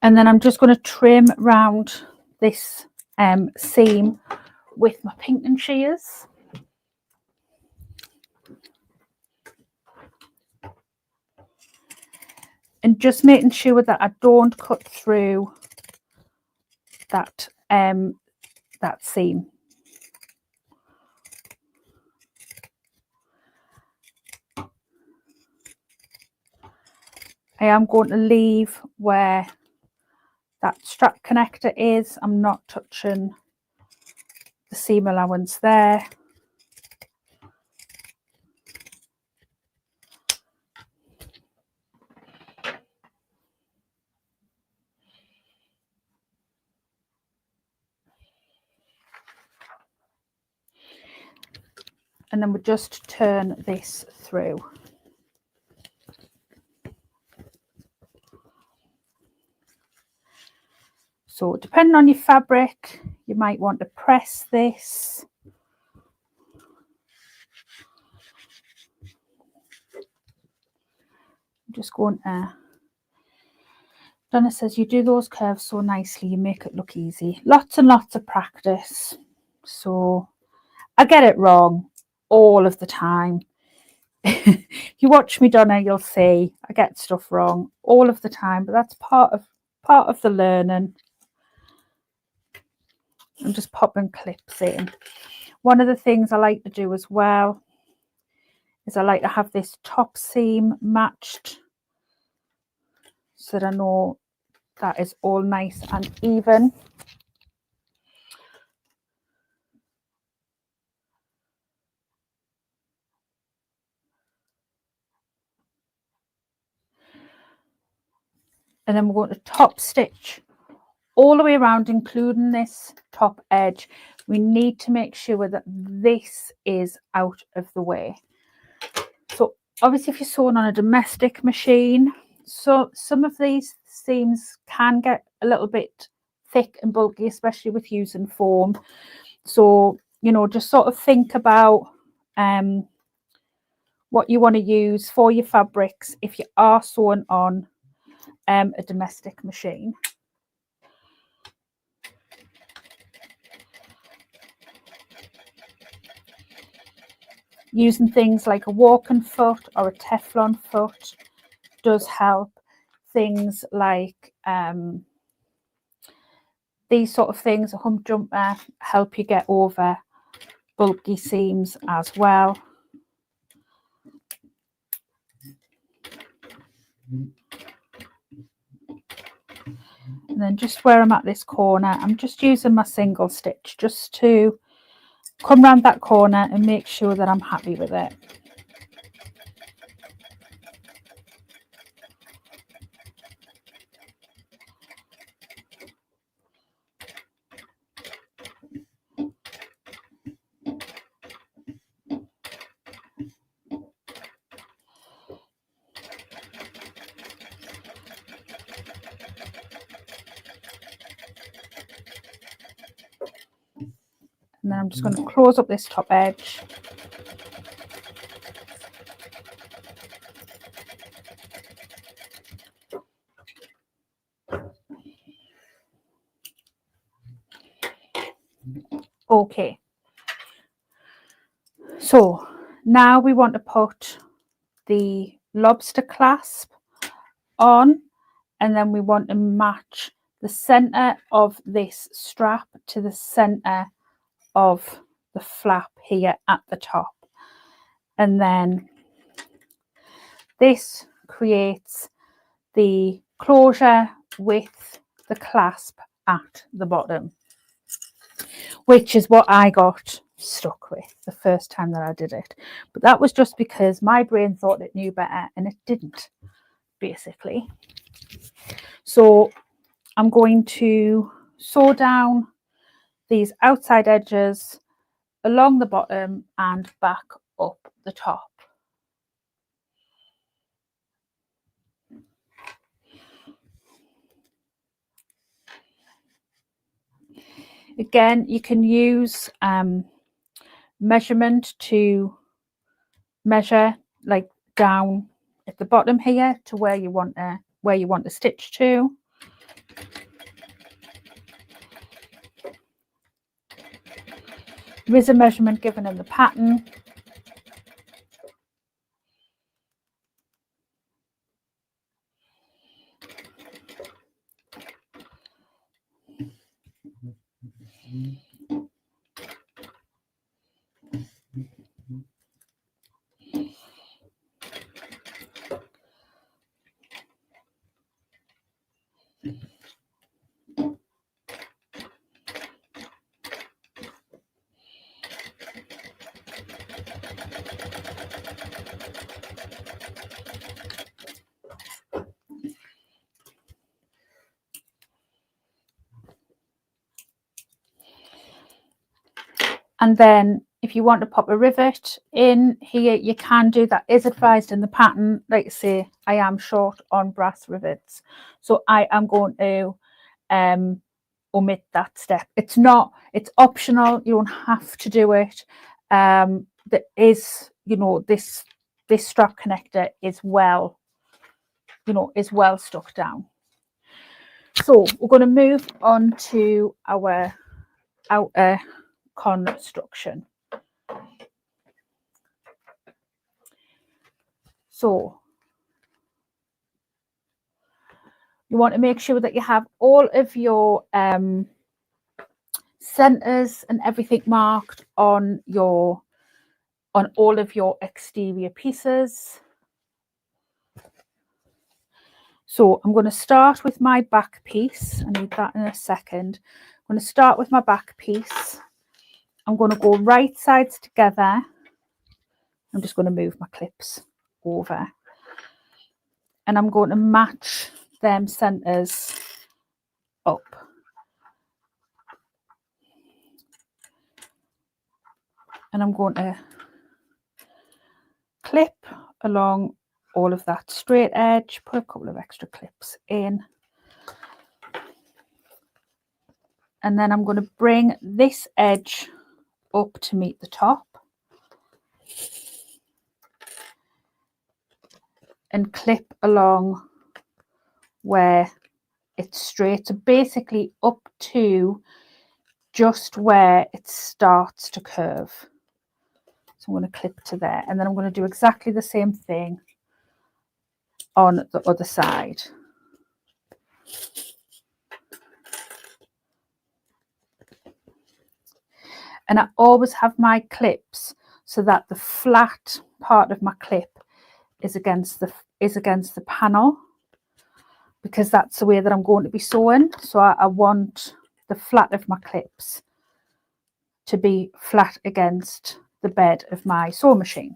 And then I'm just going to trim round this seam with my Pinking shears. And just making sure that I don't cut through that that seam. I am going to leave where that strap connector is. I'm not touching the seam allowance there. And then we'll just turn this through. So depending on your fabric, you might want to press this. I'm just going to, Donna says, you do those curves so nicely, you make it look easy. Lots and lots of practice. So I get it wrong all of the time. If you watch me, Donna, you'll see I get stuff wrong all of the time, but that's part of the learning. I'm just popping clips in. One of the things I like to do as well is I like to have this top seam matched so that I know that is all nice and even. And then we're going to top stitch all the way around, including this top edge. We need to make sure that this is out of the way. So obviously if you're sewing on a domestic machine, so some of these seams can get a little bit thick and bulky, especially with using foam. So, you know, just sort of think about what you want to use for your fabrics if you are sewing on a domestic machine. Using things like a walking foot or a Teflon foot does help. Things like these sort of things, a hump jumper, help you get over bulky seams as well. And then just where I'm at this corner, I'm just using my single stitch just to come around that corner and make sure that I'm happy with it. And then I'm just going to close up this top edge. Okay, so now we want to put the lobster clasp on, and then we want to match the center of this strap to the center of the flap here at the top. And then this creates the closure with the clasp at the bottom, which is what I got stuck with the first time that I did it. But that was just because my brain thought it knew better and it didn't, basically. So I'm going to sew down these outside edges along the bottom and back up the top. Again, you can use measurement to measure like down at the bottom here to where you want to stitch to. There is a measurement given in the pattern. And then if you want to pop a rivet in here, you can do that. Is advised in the pattern. Like I say, I am short on brass rivets, so I am going to omit that step. It's optional. You don't have to do it. There is, you know, this strap connector is well stuck down. So we're going to move on to our outer construction. So you want to make sure that you have all of your centers and everything marked on all of your exterior pieces. So I'm going to start with my back piece. I need that in a second. I'm going to start with my back piece. I'm going to go right sides together. I'm just going to move my clips over. And I'm going to match them centers up. And I'm going to clip along all of that straight edge, put a couple of extra clips in. And then I'm going to bring this edge up to meet the top. And clip along where it's straight. So basically up to just where it starts to curve. So I'm going to clip to there. And then I'm going to do exactly the same thing on the other side. And I always have my clips so that the flat part of my clip is against the panel, because that's the way that I'm going to be sewing. So I want the flat of my clips to be flat against the bed of my sewing machine.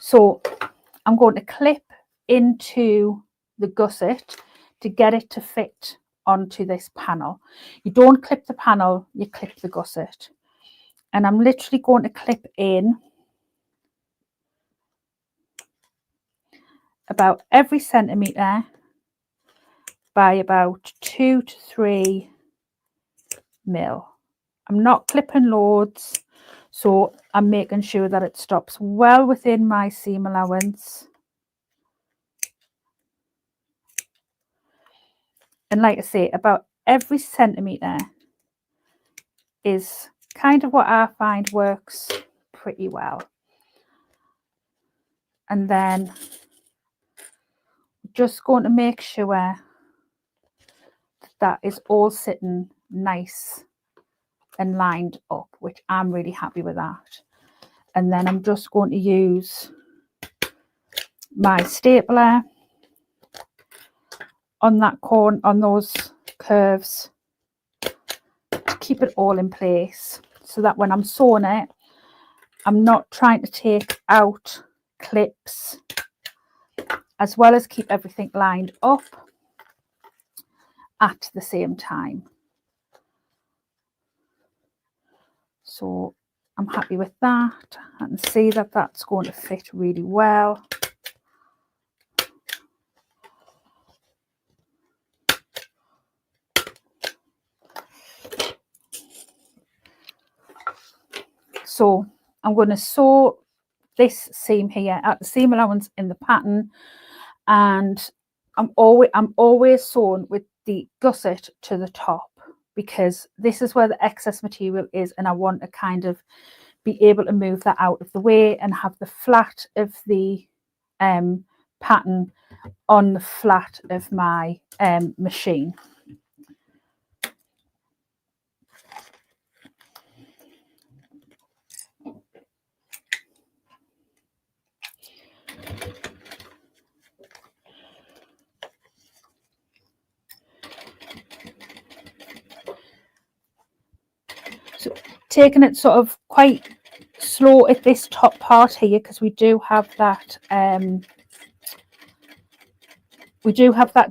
So I'm going to clip into the gusset to get it to fit onto this panel. You don't clip the panel, you clip the gusset. And I'm literally going to clip in about every centimetre by about 2 to 3 mil. I'm not clipping loads, so I'm making sure that it stops well within my seam allowance. And like I say, about every centimetre is kind of what I find works pretty well. And then just going to make sure that is all sitting nice and lined up, which I'm really happy with that. And then I'm just going to use my stapler on that corner, on those curves, to keep it all in place, so that when I'm sewing it, I'm not trying to take out clips, as well as keep everything lined up at the same time. So I'm happy with that. I can see that that's going to fit really well. So I'm going to sew this seam here at the seam allowance in the pattern, and I'm always sewing with the gusset to the top, because this is where the excess material is, and I want to kind of be able to move that out of the way and have the flat of the pattern on the flat of my machine. So taking it sort of quite slow at this top part here, because we do have that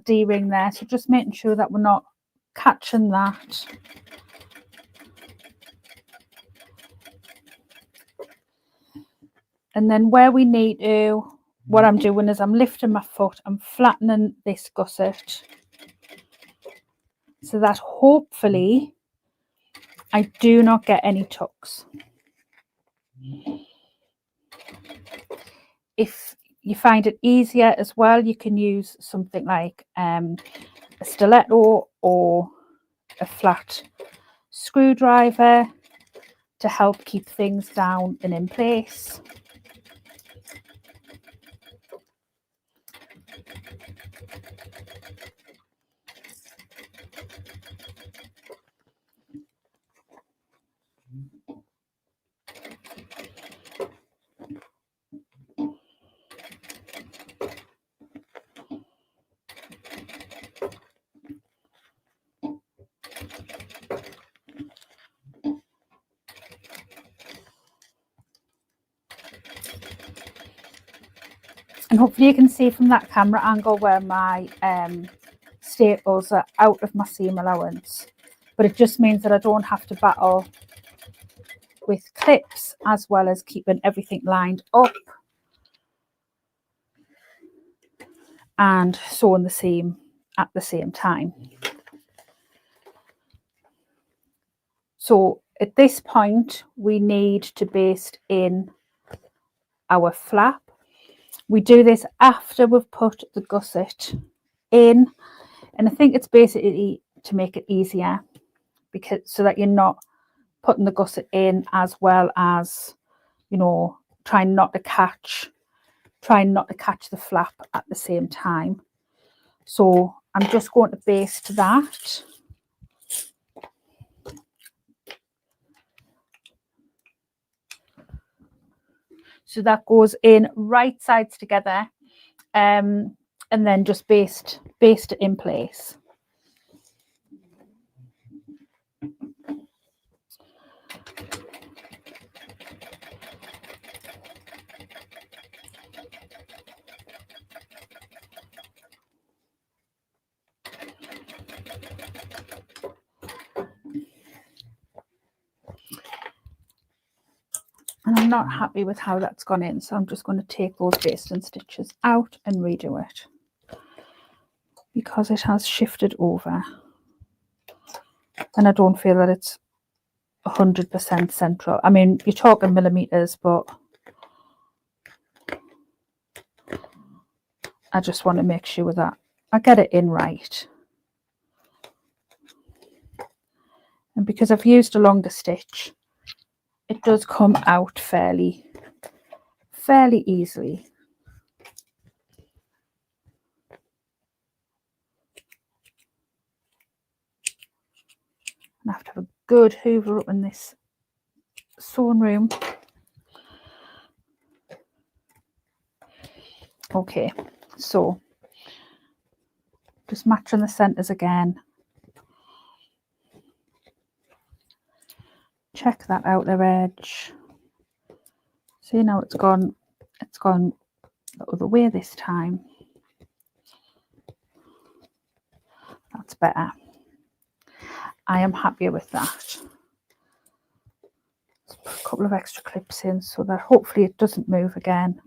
D-ring there, so just making sure that we're not catching that. And then where we need to, what I'm doing is I'm lifting my foot, I'm flattening this gusset so that hopefully I do not get any tucks. If you find it easier as well, you can use something like a stiletto or a flat screwdriver to help keep things down and in place. And hopefully you can see from that camera angle where my staples are out of my seam allowance, but it just means that I don't have to battle with clips, as well as keeping everything lined up and sewing the seam at the same time. So at this point we need to baste in our flap. We do this after we've put the gusset in, and I think it's basically to make it easier, because so that you're not putting the gusset in as well as, you know, trying not to catch the flap at the same time. So I'm just going to baste that. So that goes in right sides together, and then just baste it in place. And I'm not happy with how that's gone in, so I'm just going to take those basting stitches out and redo it, because it has shifted over and I don't feel that it's 100% central. I mean, you're talking millimeters, but I just want to make sure that I get it in right. And because I've used a longer stitch, it does come out fairly easily. I have to have a good hoover up in this sewing room. Okay, so just matching the centers again. Check that outer edge. See, now it's gone the other way this time. That's better. I am happier with that. Let's put a couple of extra clips in so that hopefully it doesn't move again,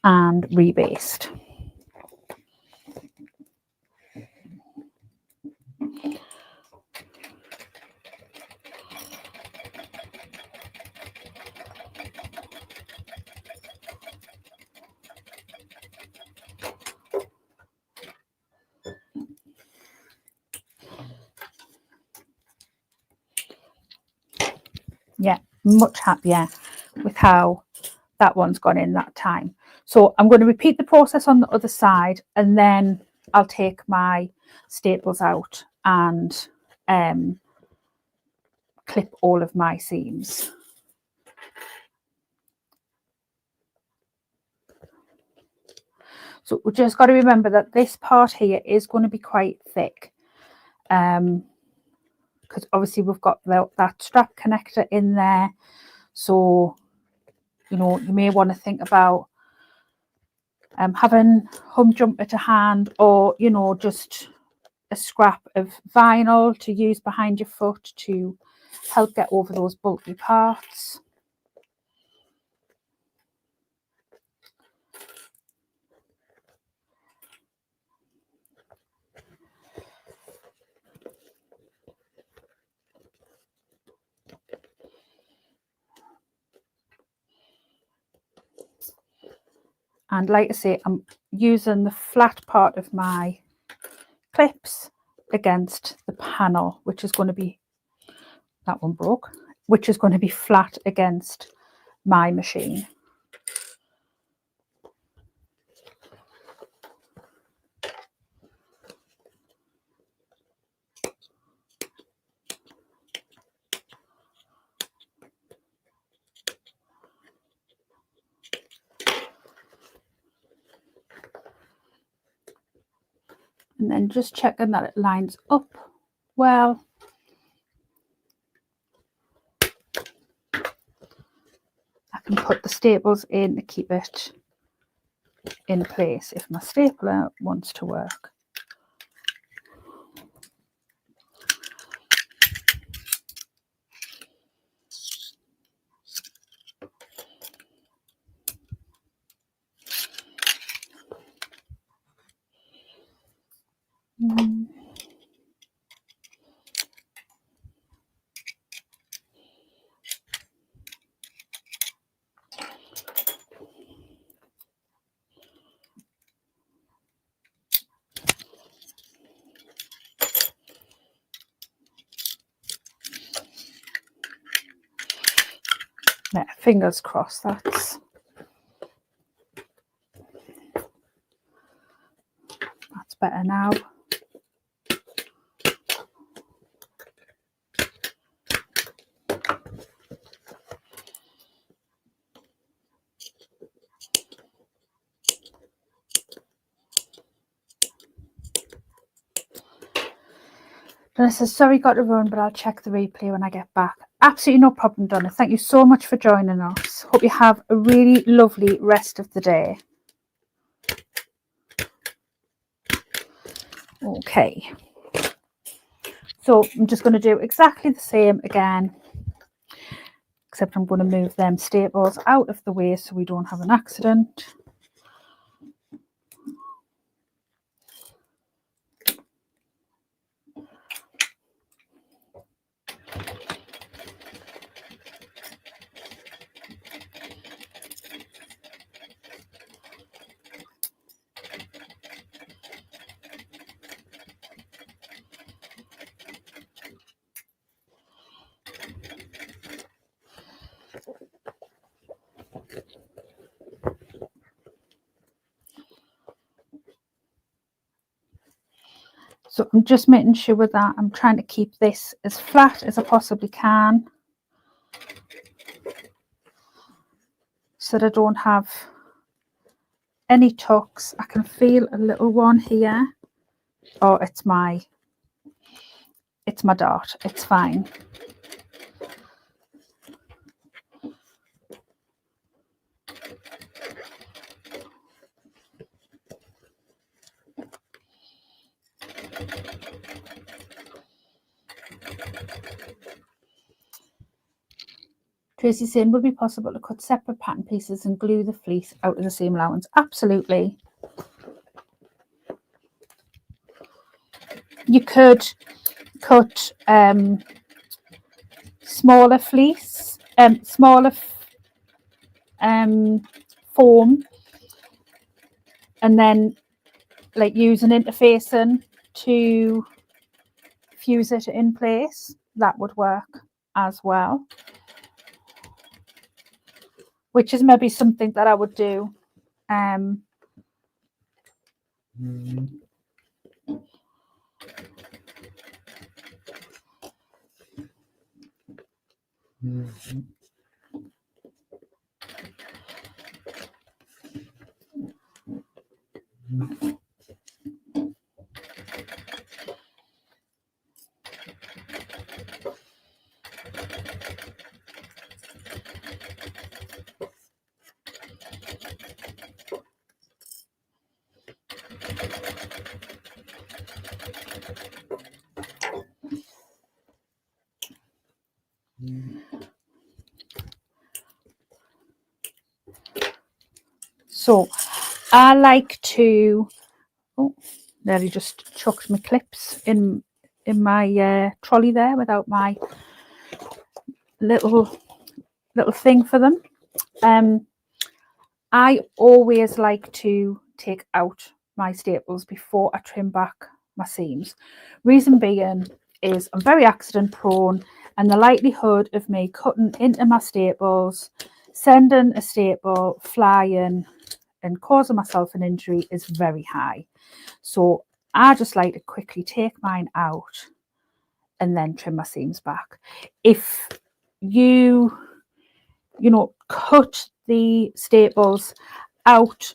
and rebaste. Yeah, much happier with how that one's gone in that time. So I'm going to repeat the process on the other side, and then I'll take my staples out and clip all of my seams. So we've just got to remember that this part here is going to be quite thick, because obviously we've got that strap connector in there. So, you know, you may want to think about having home jumper to hand, or, you know, just a scrap of vinyl to use behind your foot to help get over those bulky parts. And like I say, I'm using the flat part of my clips against the panel, which is going to be, that one broke, which is going to be flat against my machine. And then just checking that it lines up well. I can put the staples in to keep it in place if my stapler wants to work. Yeah, fingers crossed that's better now. Donna says, sorry, got to run, but I'll check the replay when I get back. Absolutely no problem, Donna. Thank you so much for joining us. Hope you have a really lovely rest of the day. Okay. So I'm just going to do exactly the same again, except I'm going to move them staples out of the way so we don't have an accident. So I'm just making sure that I'm trying to keep this as flat as I possibly can, so that I don't have any tucks. I can feel a little one here. Oh, it's my dart. It's fine. Tracy's saying, would it be possible to cut separate pattern pieces and glue the fleece out of the same allowance? Absolutely. You could cut smaller fleece, smaller foam, and then like use an interfacing to fuse it in place. That would work as well. which is maybe something that I would do. So I like to, oh, nearly just chucked my clips in my trolley there without my little thing for them. I always like to take out my staples before I trim back my seams. Reason being is I'm very accident prone, and the likelihood of me cutting into my staples, sending a staple flying and causing myself an injury is very high. So I just like to quickly take mine out and then trim my seams back. If you cut the staples out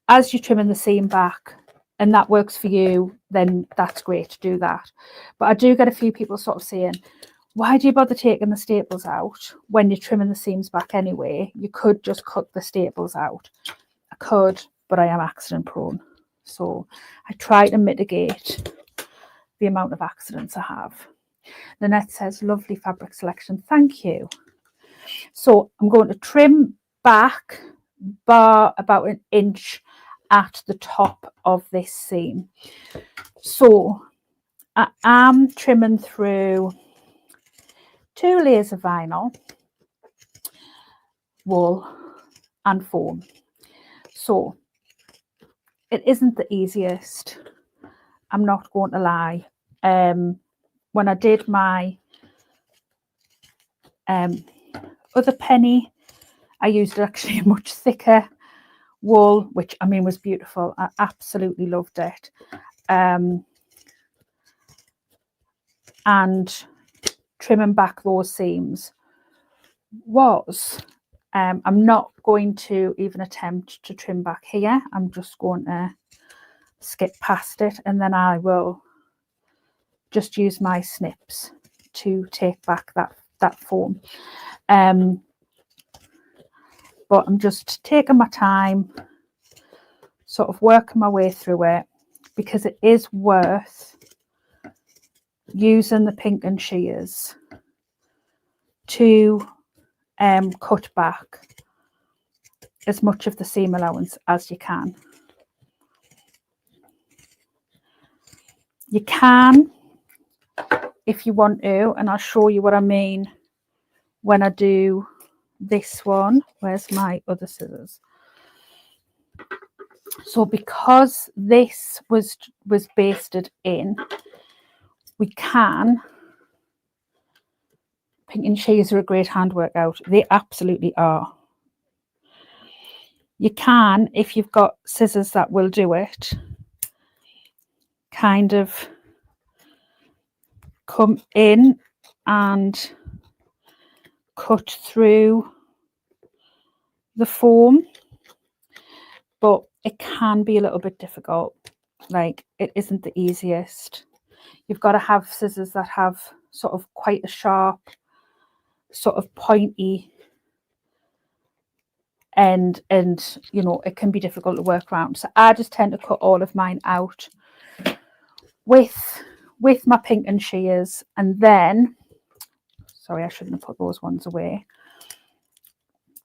as you're trimming the seam back and that works for you, then that's great to do that. But I do get a few people sort of saying, why do you bother taking the staples out when you're trimming the seams back anyway? You could just cut the staples out. I could, but I am accident prone. So I try to mitigate the amount of accidents I have. Lynette says, lovely fabric selection. Thank you. So I'm going to trim back bar about an inch at the top of this seam. So I am trimming through 2 layers of vinyl, wool and foam. So it isn't the easiest, I'm not going to lie. When I did my other penny, I used actually a much thicker wool, which I mean was beautiful. I absolutely loved it. And trimming back those seams was, I'm not going to even attempt to trim back here. I'm just going to skip past it, and then I will just use my snips to take back that foam. But I'm just taking my time, sort of working my way through it, because it is worth using the pinking shears to cut back as much of the seam allowance as you can. You can, if you want to, and I'll show you what I mean when I do this one. Where's my other scissors? So because this was basted in, we can, pinking shears are a great hand workout. They absolutely are. You can, if you've got scissors that will do it, kind of come in and cut through the foam, but it can be a little bit difficult. Like, it isn't the easiest. You've got to have scissors that have sort of quite a sharp, sort of pointy end, and you know, it can be difficult to work around. So I just tend to cut all of mine out with my pinking shears, and then, sorry, I shouldn't have put those ones away.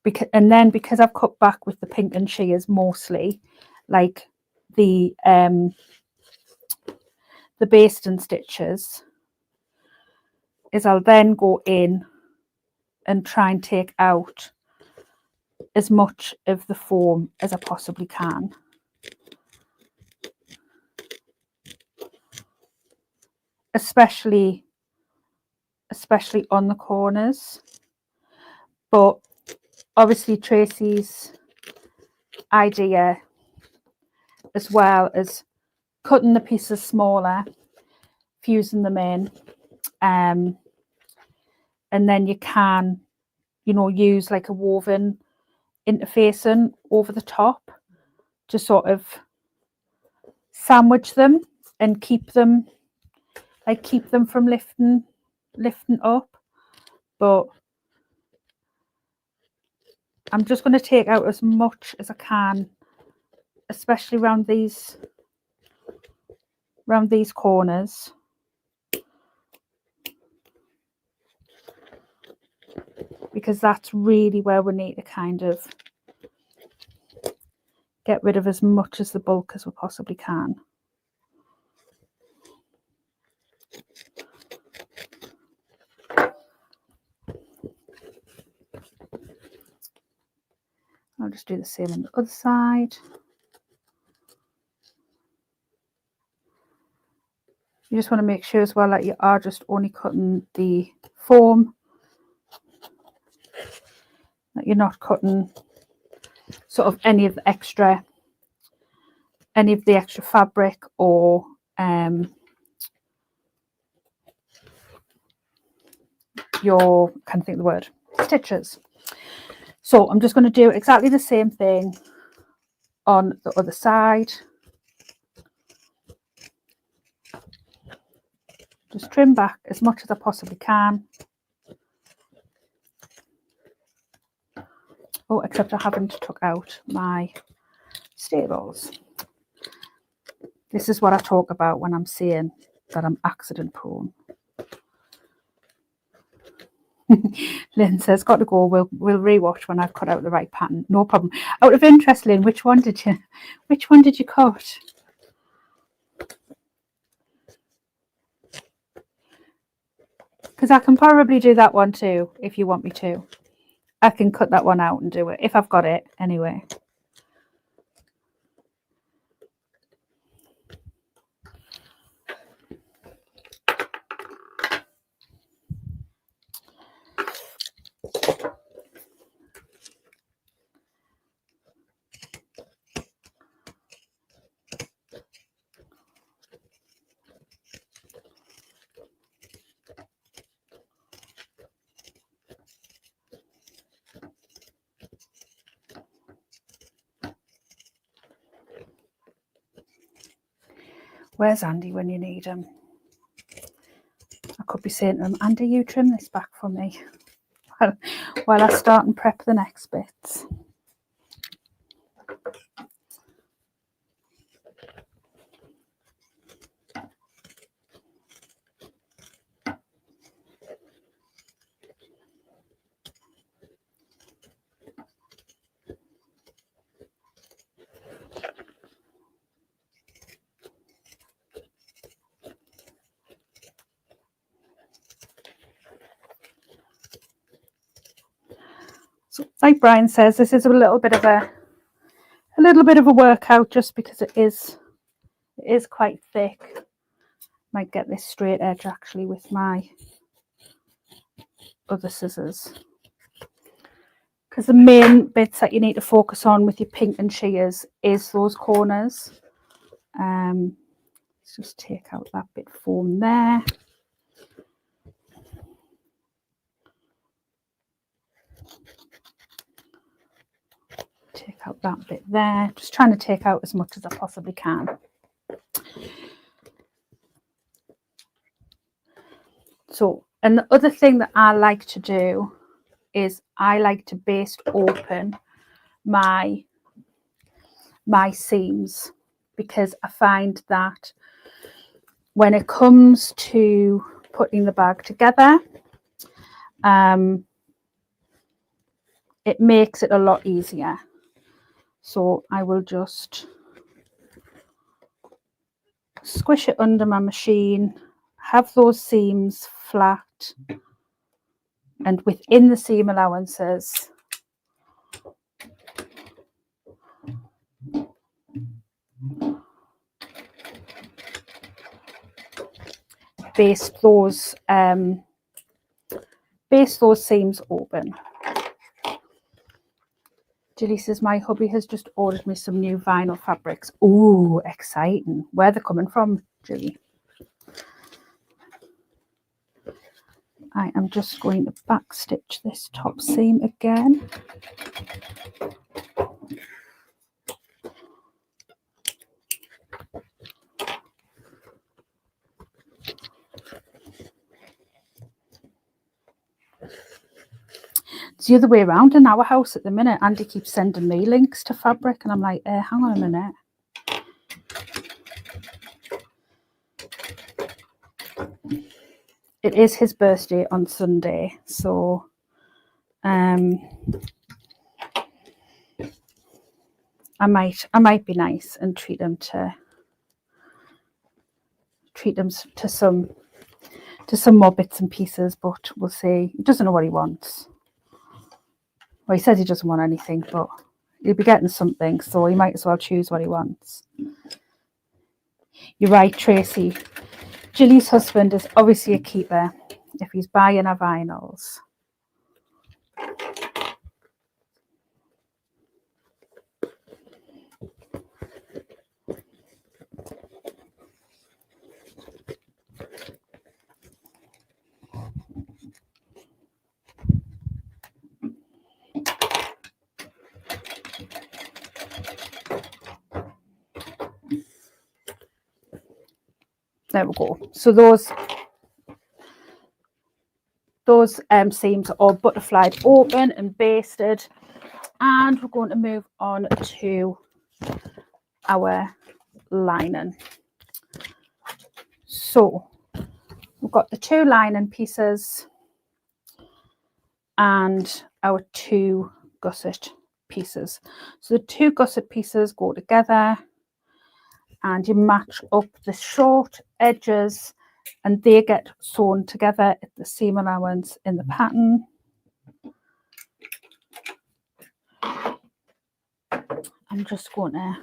Because I've cut back with the pinking shears mostly, like the basting stitches, is I'll then go in and try and take out as much of the foam as I possibly can. Especially on the corners. But obviously Tracy's idea, as well as cutting the pieces smaller, fusing them in, and then you can, you know, use like a woven interfacing over the top to sort of sandwich them and keep them from lifting up. But I'm just going to take out as much as I can, especially around these corners. Because that's really where we need to kind of get rid of as much as the bulk as we possibly can. I'll just do the same on the other side. You just want to make sure as well that you are just only cutting the foam, that you're not cutting sort of any of the extra fabric or your, can't think of the word, stitches. So I'm just going to do exactly the same thing on the other side. Just trim back as much as I possibly can. Oh, except I haven't took out my staples. This is what I talk about when I'm saying that I'm accident prone. Lynn says, got to go, we'll rewatch when I've cut out the right pattern. No problem. Out of interest, Lynn, which one did you cut? Because I can probably do that one too if you want me to. I can cut that one out and do it if I've got it anyway. Where's Andy when you need him? I could be saying to him, Andy, you trim this back for me while I start and prep the next bits. So, like Brian says, this is a little bit of a workout just because it is quite thick. Might get this straight edge actually with my other scissors, because the main bits that you need to focus on with your pink and shears is those corners. Let's just take out that bit foam there. Take out that bit there. Just trying to take out as much as I possibly can. So, and the other thing that I like to do is I like to baste open my seams, because I find that when it comes to putting the bag together, it makes it a lot easier. So I will just squish it under my machine, have those seams flat, and within the seam allowances, baste those seams open. Julie says my hubby has just ordered me some new vinyl fabrics. Ooh, exciting. Where they're coming from, Julie? I am just going to back stitch this top seam again. It's the other way around in our house at the minute. Andy keeps sending me links to fabric and I'm like, hang on a minute. It is his birthday on Sunday, so I might be nice and treat him to some more bits and pieces, but we'll see. He doesn't know what he wants. Well, he says he doesn't want anything, but he'll be getting something, so he might as well choose what he wants. You're right, Tracy. Gilly's husband is obviously a keeper if he's buying our vinyls. There we go. So those seams are all butterflied open and basted, and we're going to move on to our lining. So we've got the 2 lining pieces and our 2 gusset pieces. So the 2 gusset pieces go together and you match up the short edges and they get sewn together at the seam allowance in the pattern. I'm just going to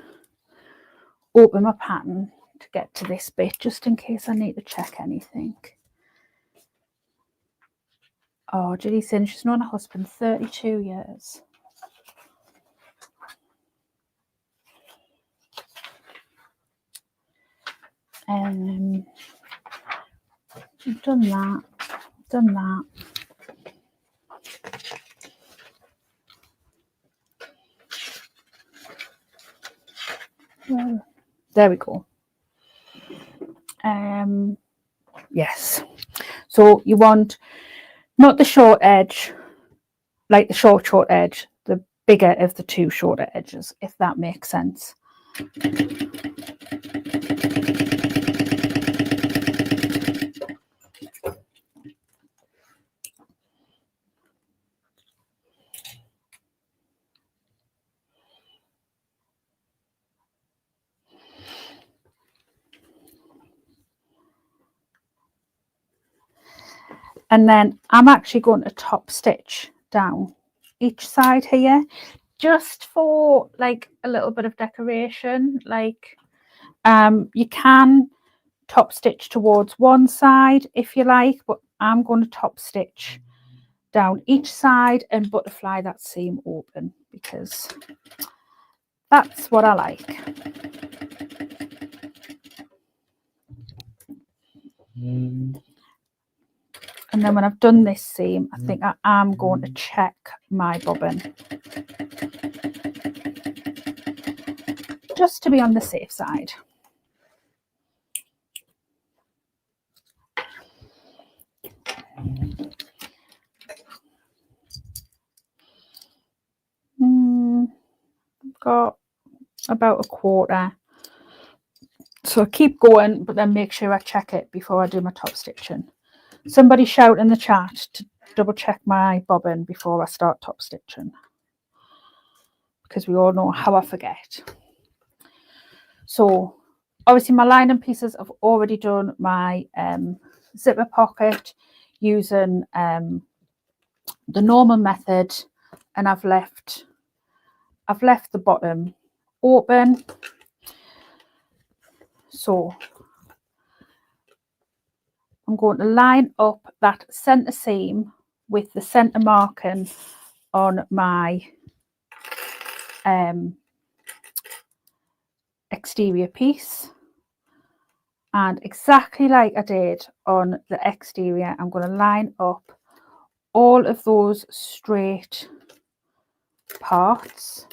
open my pattern to get to this bit just in case I need to check anything. Oh, Julie's saying she's known her husband 32 years. I've done that. Well, there we go. Yes. So you want not the short edge, like the short edge, the bigger of the 2 shorter edges, if that makes sense. And then I'm actually going to top stitch down each side here, just for like a little bit of decoration. Like you can top stitch towards one side if you like, but I'm going to top stitch down each side and butterfly that seam open because that's what I like. And then when I've done this seam, I think I am going to check my bobbin just to be on the safe side. Got about a quarter. So keep going, but then make sure I check it before I do my top stitching. Somebody shout in the chat to double check my bobbin before I start top stitching, because we all know how I forget. So obviously my lining pieces, I've already done my zipper pocket using the normal method, and I've left the bottom open. So I'm going to line up that centre seam with the centre marking on my exterior piece, and exactly like I did on the exterior, I'm going to line up all of those straight parts.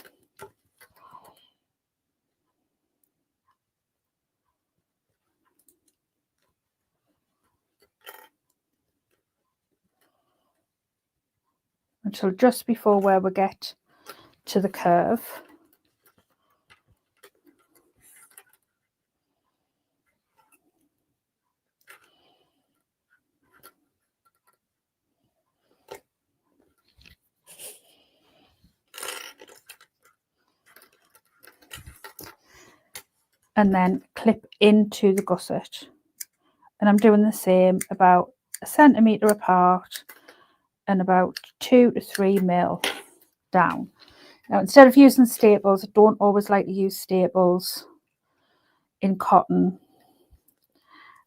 Until just before where we get to the curve. And then clip into the gusset. And I'm doing the same about 1 centimetre apart and about 2 to 3 mil down. Now, instead of using staples, I don't always like to use staples in cotton.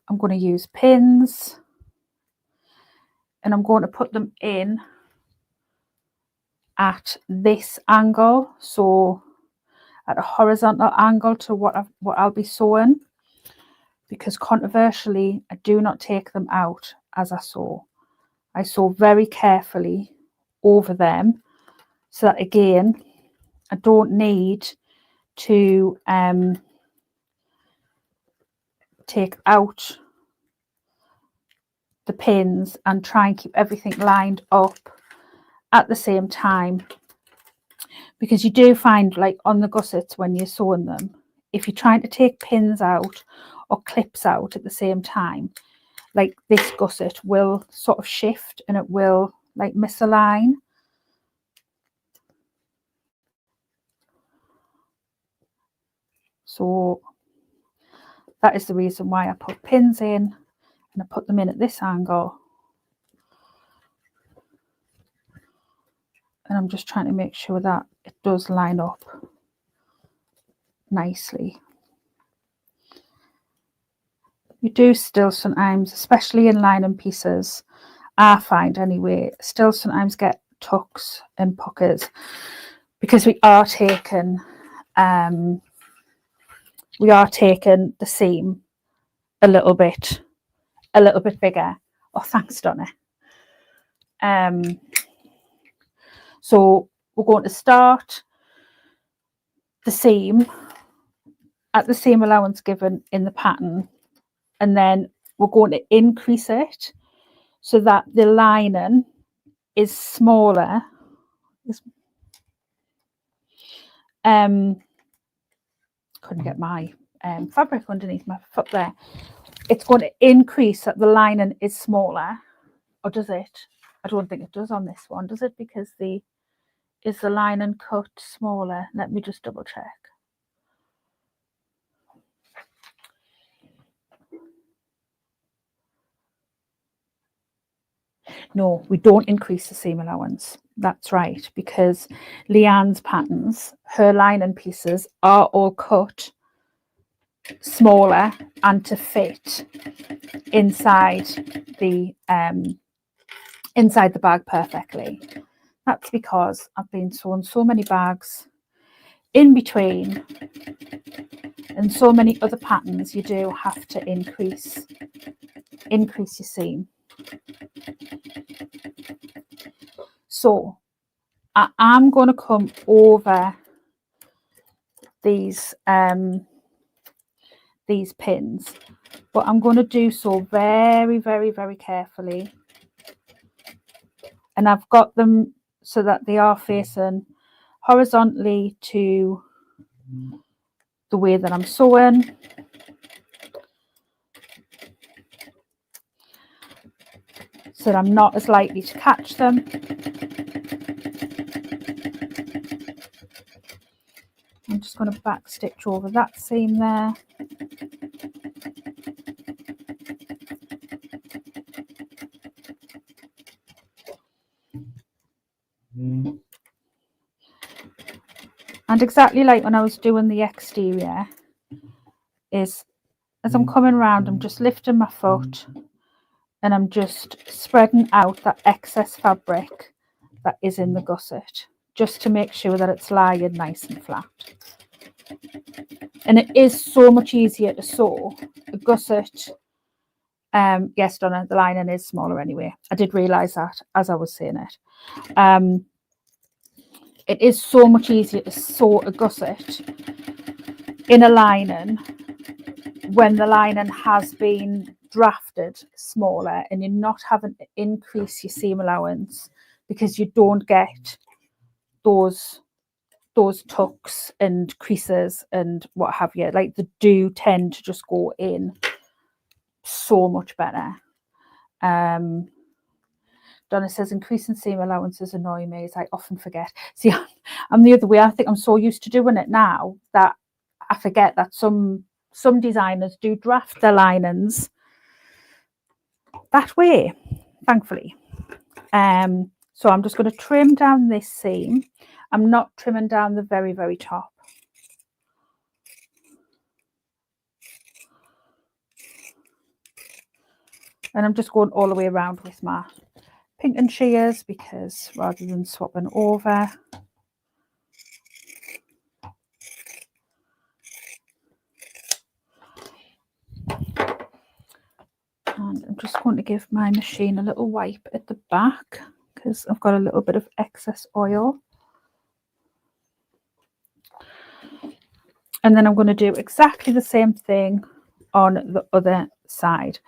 I'm going to use pins, and I'm going to put them in at this angle, so at a horizontal angle to what I'll be sewing, because controversially I do not take them out as I sew. I sew very carefully over them, so that again I don't need to take out the pins and try and keep everything lined up at the same time, because you do find, like on the gussets when you're sewing them, if you're trying to take pins out or clips out at the same time, like this gusset will sort of shift and it will like misalign. So that is the reason why I put pins in, and I put them in at this angle. And I'm just trying to make sure that it does line up nicely. You do still sometimes, especially in lining pieces, I find anyway, still sometimes get tucks and puckers, because we are taking the seam a little bit bigger. Oh, thanks, Donna. So we're going to start the seam at the seam allowance given in the pattern, and then we're going to increase it so that the lining is smaller. Couldn't get my fabric underneath my foot there. It's going to increase that the lining is smaller, or does it? I don't think it does on this one, does it? Because is the lining cut smaller? Let me just double check. No, we don't increase the seam allowance. That's right, because Leanne's patterns, her lining pieces are all cut smaller and to fit inside the bag perfectly. That's because I've been sewing so many bags in between, and so many other patterns you do have to increase your seam. So I am going to come over these pins, but I'm going to do so very, very, very carefully, and I've got them so that they are facing horizontally to the way that I'm sewing. So that I'm not as likely to catch them. I'm just going to back stitch over that seam there. And exactly like when I was doing the exterior, is as I'm coming around, I'm just lifting my foot and I'm just spreading out that excess fabric that is in the gusset, just to make sure that it's lying nice and flat. And it is so much easier to sew a gusset. Yes, Donna, the lining is smaller anyway. I did realise that as I was saying it. It is so much easier to sew a gusset in a lining when the lining has been drafted smaller and you're not having to increase your seam allowance, because you don't get those tucks and creases and what have you. Like, they do tend to just go in so much better. Donna says increasing seam allowances annoy me, as I often forget. See, I'm the other way. I think I'm so used to doing it now that I forget that some designers do draft their linings that way, thankfully. So I'm just going to trim down this seam. I'm not trimming down the very, very top. And I'm just going all the way around with my Pinkerton shears, because rather than swapping over. And I'm just going to give my machine a little wipe at the back, because I've got a little bit of excess oil. And then I'm going to do exactly the same thing on the other side,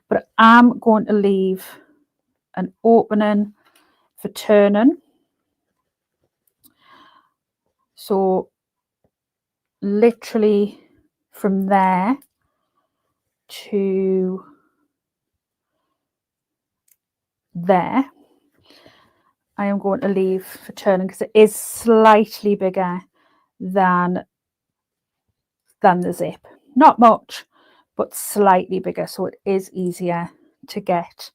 but I'm going to leave an opening for turning. So literally from there to there, I am going to leave for turning, because it is slightly bigger than the zip. Not much, but slightly bigger, so it is easier to get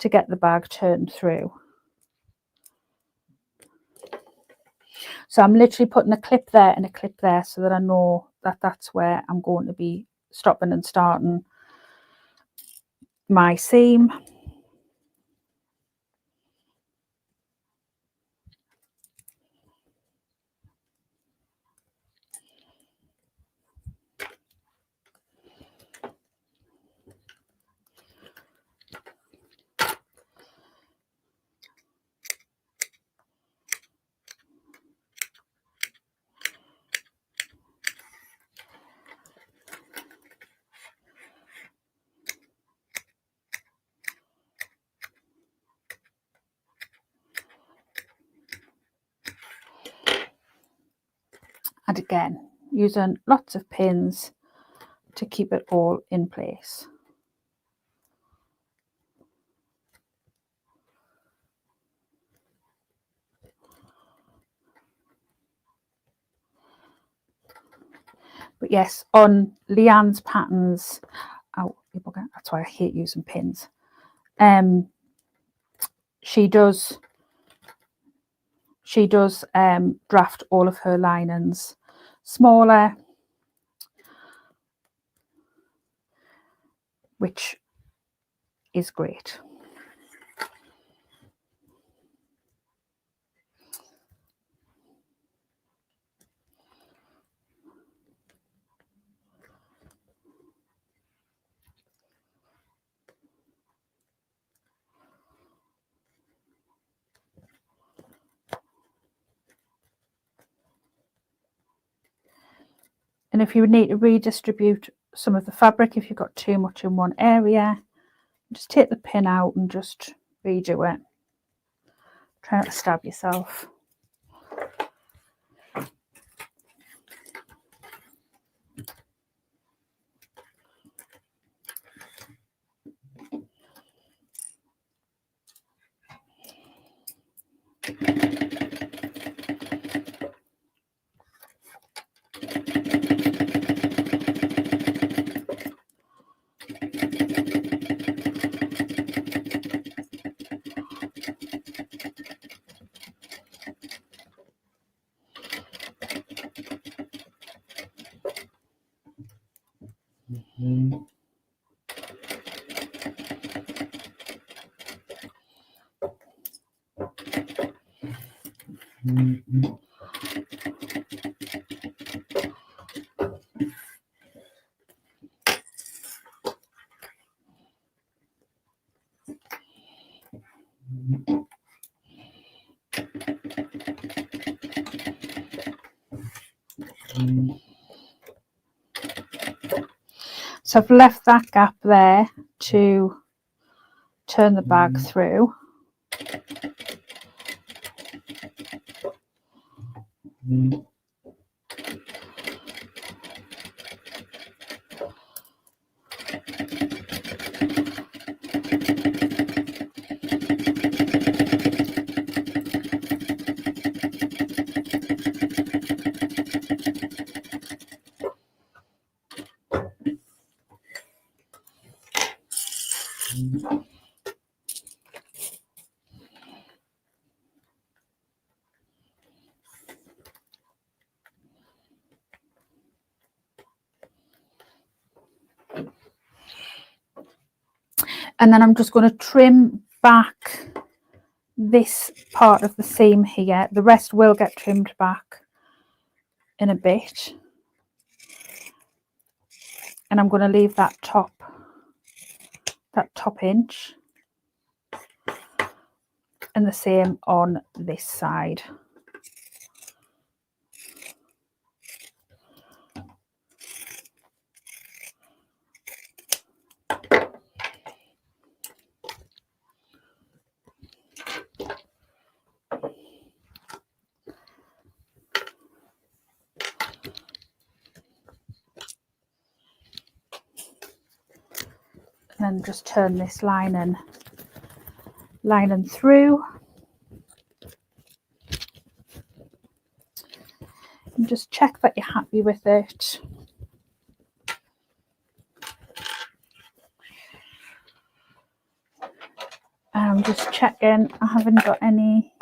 the bag turned through. So I'm literally putting a clip there and a clip there, so that I know that that's where I'm going to be stopping and starting my seam. And again, using lots of pins to keep it all in place. But yes, on Leanne's patterns, that's why I hate using pins. She does draft all of her linings smaller, which is great. And if you need to redistribute some of the fabric, if you've got too much in one area, just take the pin out and just redo it. Try not to stab yourself. So I've left that gap there to turn the bag through. And then I'm just going to trim back this part of the seam here. The rest will get trimmed back in a bit. And I'm going to leave that top inch. And the same on this side. And just turn this lining through. And just check that you're happy with it. I'm just checking I haven't got any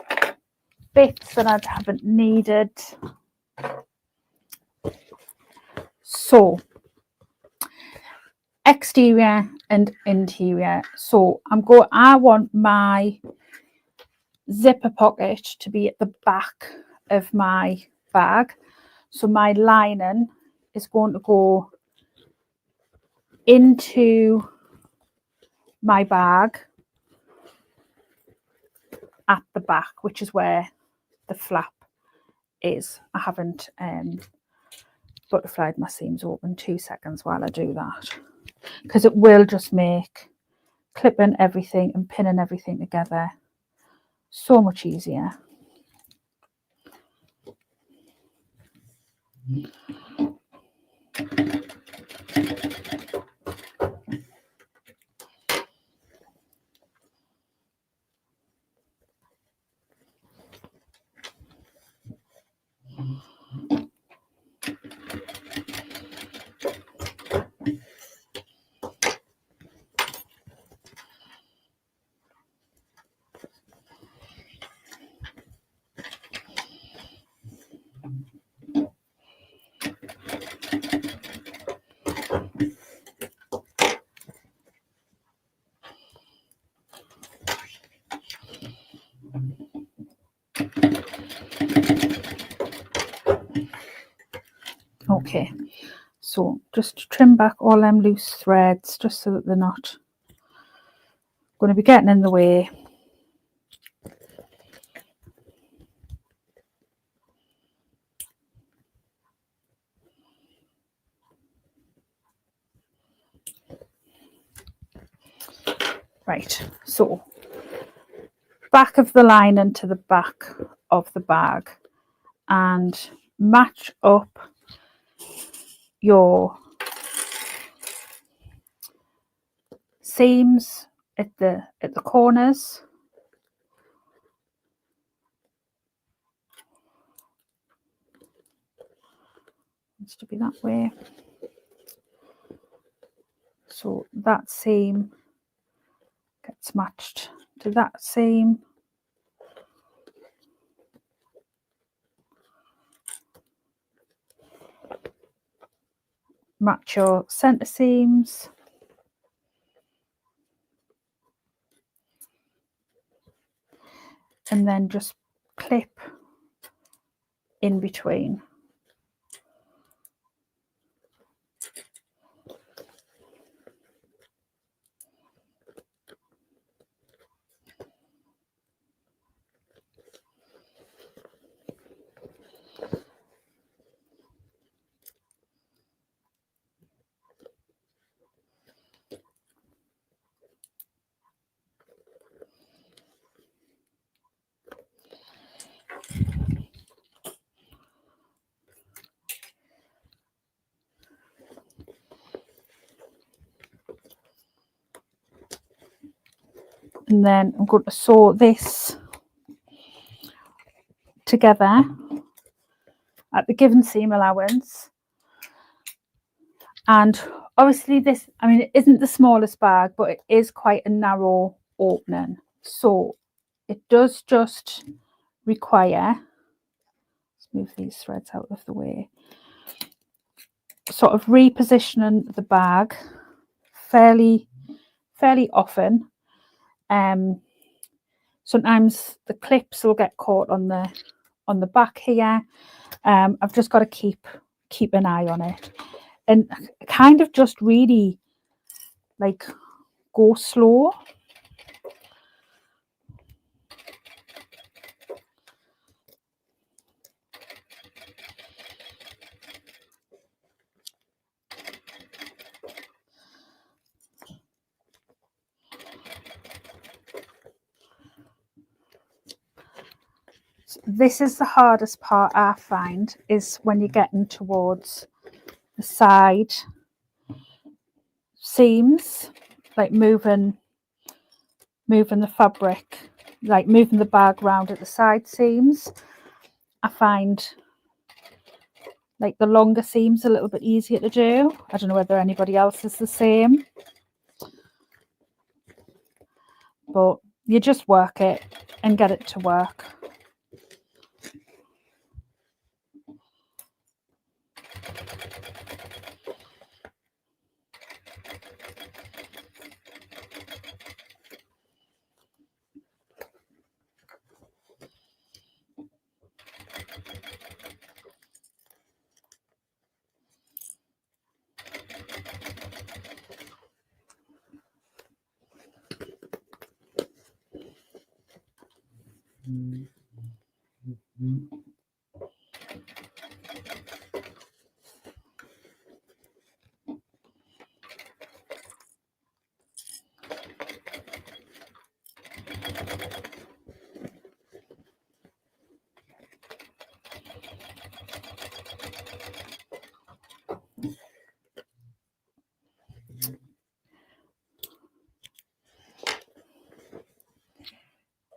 bits that I haven't needed. So exterior and interior. So I want my zipper pocket to be at the back of my bag. So my lining is going to go into my bag at the back, which is where the flap is. I haven't butterflied my seams open. 2 seconds while I do that, because it will just make clipping everything and pinning everything together so much easier. Okay, so just trim back all them loose threads just so that they're not going to be getting in the way. Right, so back of the lining to the back of the bag, and match up your seams at the corners. Needs to be that way. So that seam gets matched to that seam. Match your center seams. And then just clip in between. And then I'm going to sew this together at the given seam allowance. And obviously this, I mean, it isn't the smallest bag, but it is quite a narrow opening. So it does just require, let's move these threads out of the way, sort of repositioning the bag fairly often. Sometimes the clips will get caught on the back here. I've just got to keep an eye on it, and kind of just really like go slow. This is the hardest part I find, is when you're getting towards the side seams, like moving the fabric, like moving the bag round at the side seams. I find like the longer seams a little bit easier to do. I don't know whether anybody else is the same, but you just work it and get it to work.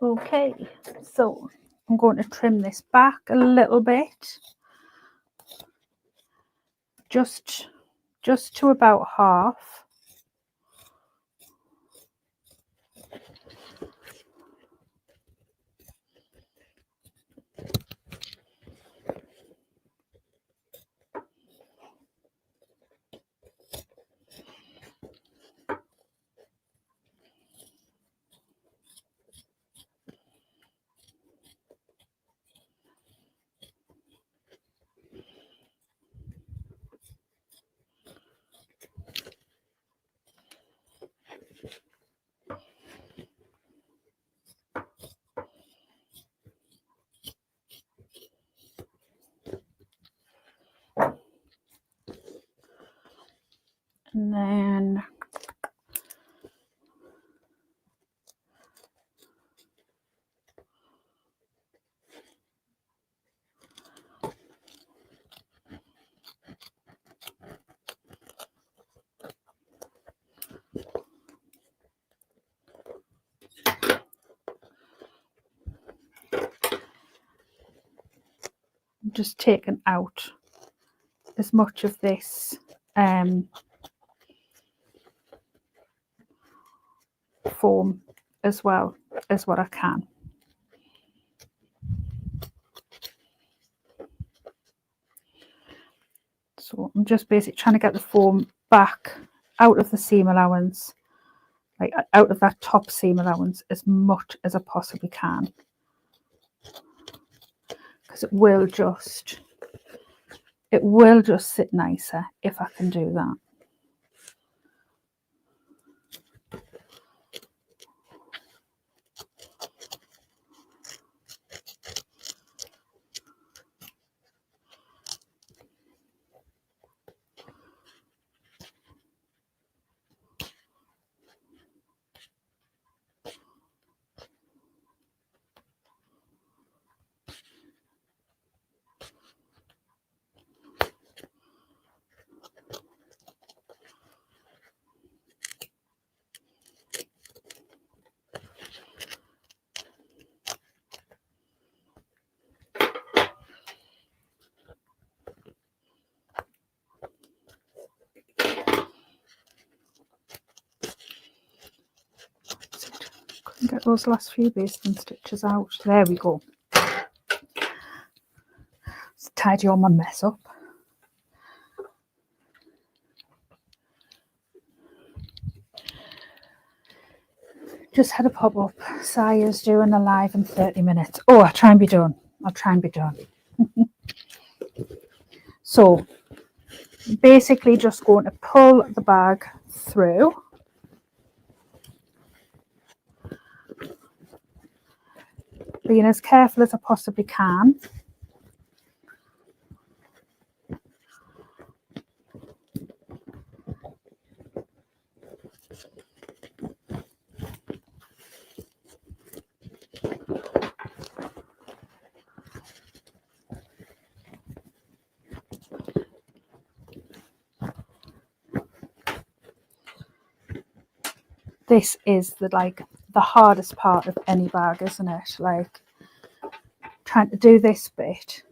Okay, so I'm going to trim this back a little bit, just to about half. And then I'm just taking out as much of this foam as well as what I can. So I'm just basically trying to get the foam back out of the seam allowance, like out of that top seam allowance, as much as I possibly can, because it will just sit nicer if I can do that. Get those last few basting stitches out. There we go. Let's tidy all my mess up. Just had a pop-up. Saya's doing a live in 30 minutes. Oh, I'll try and be done. I'll try and be done. So, basically just going to pull the bag through. Being as careful as I possibly can. This is the hardest part of any bag, isn't it? Like trying to do this bit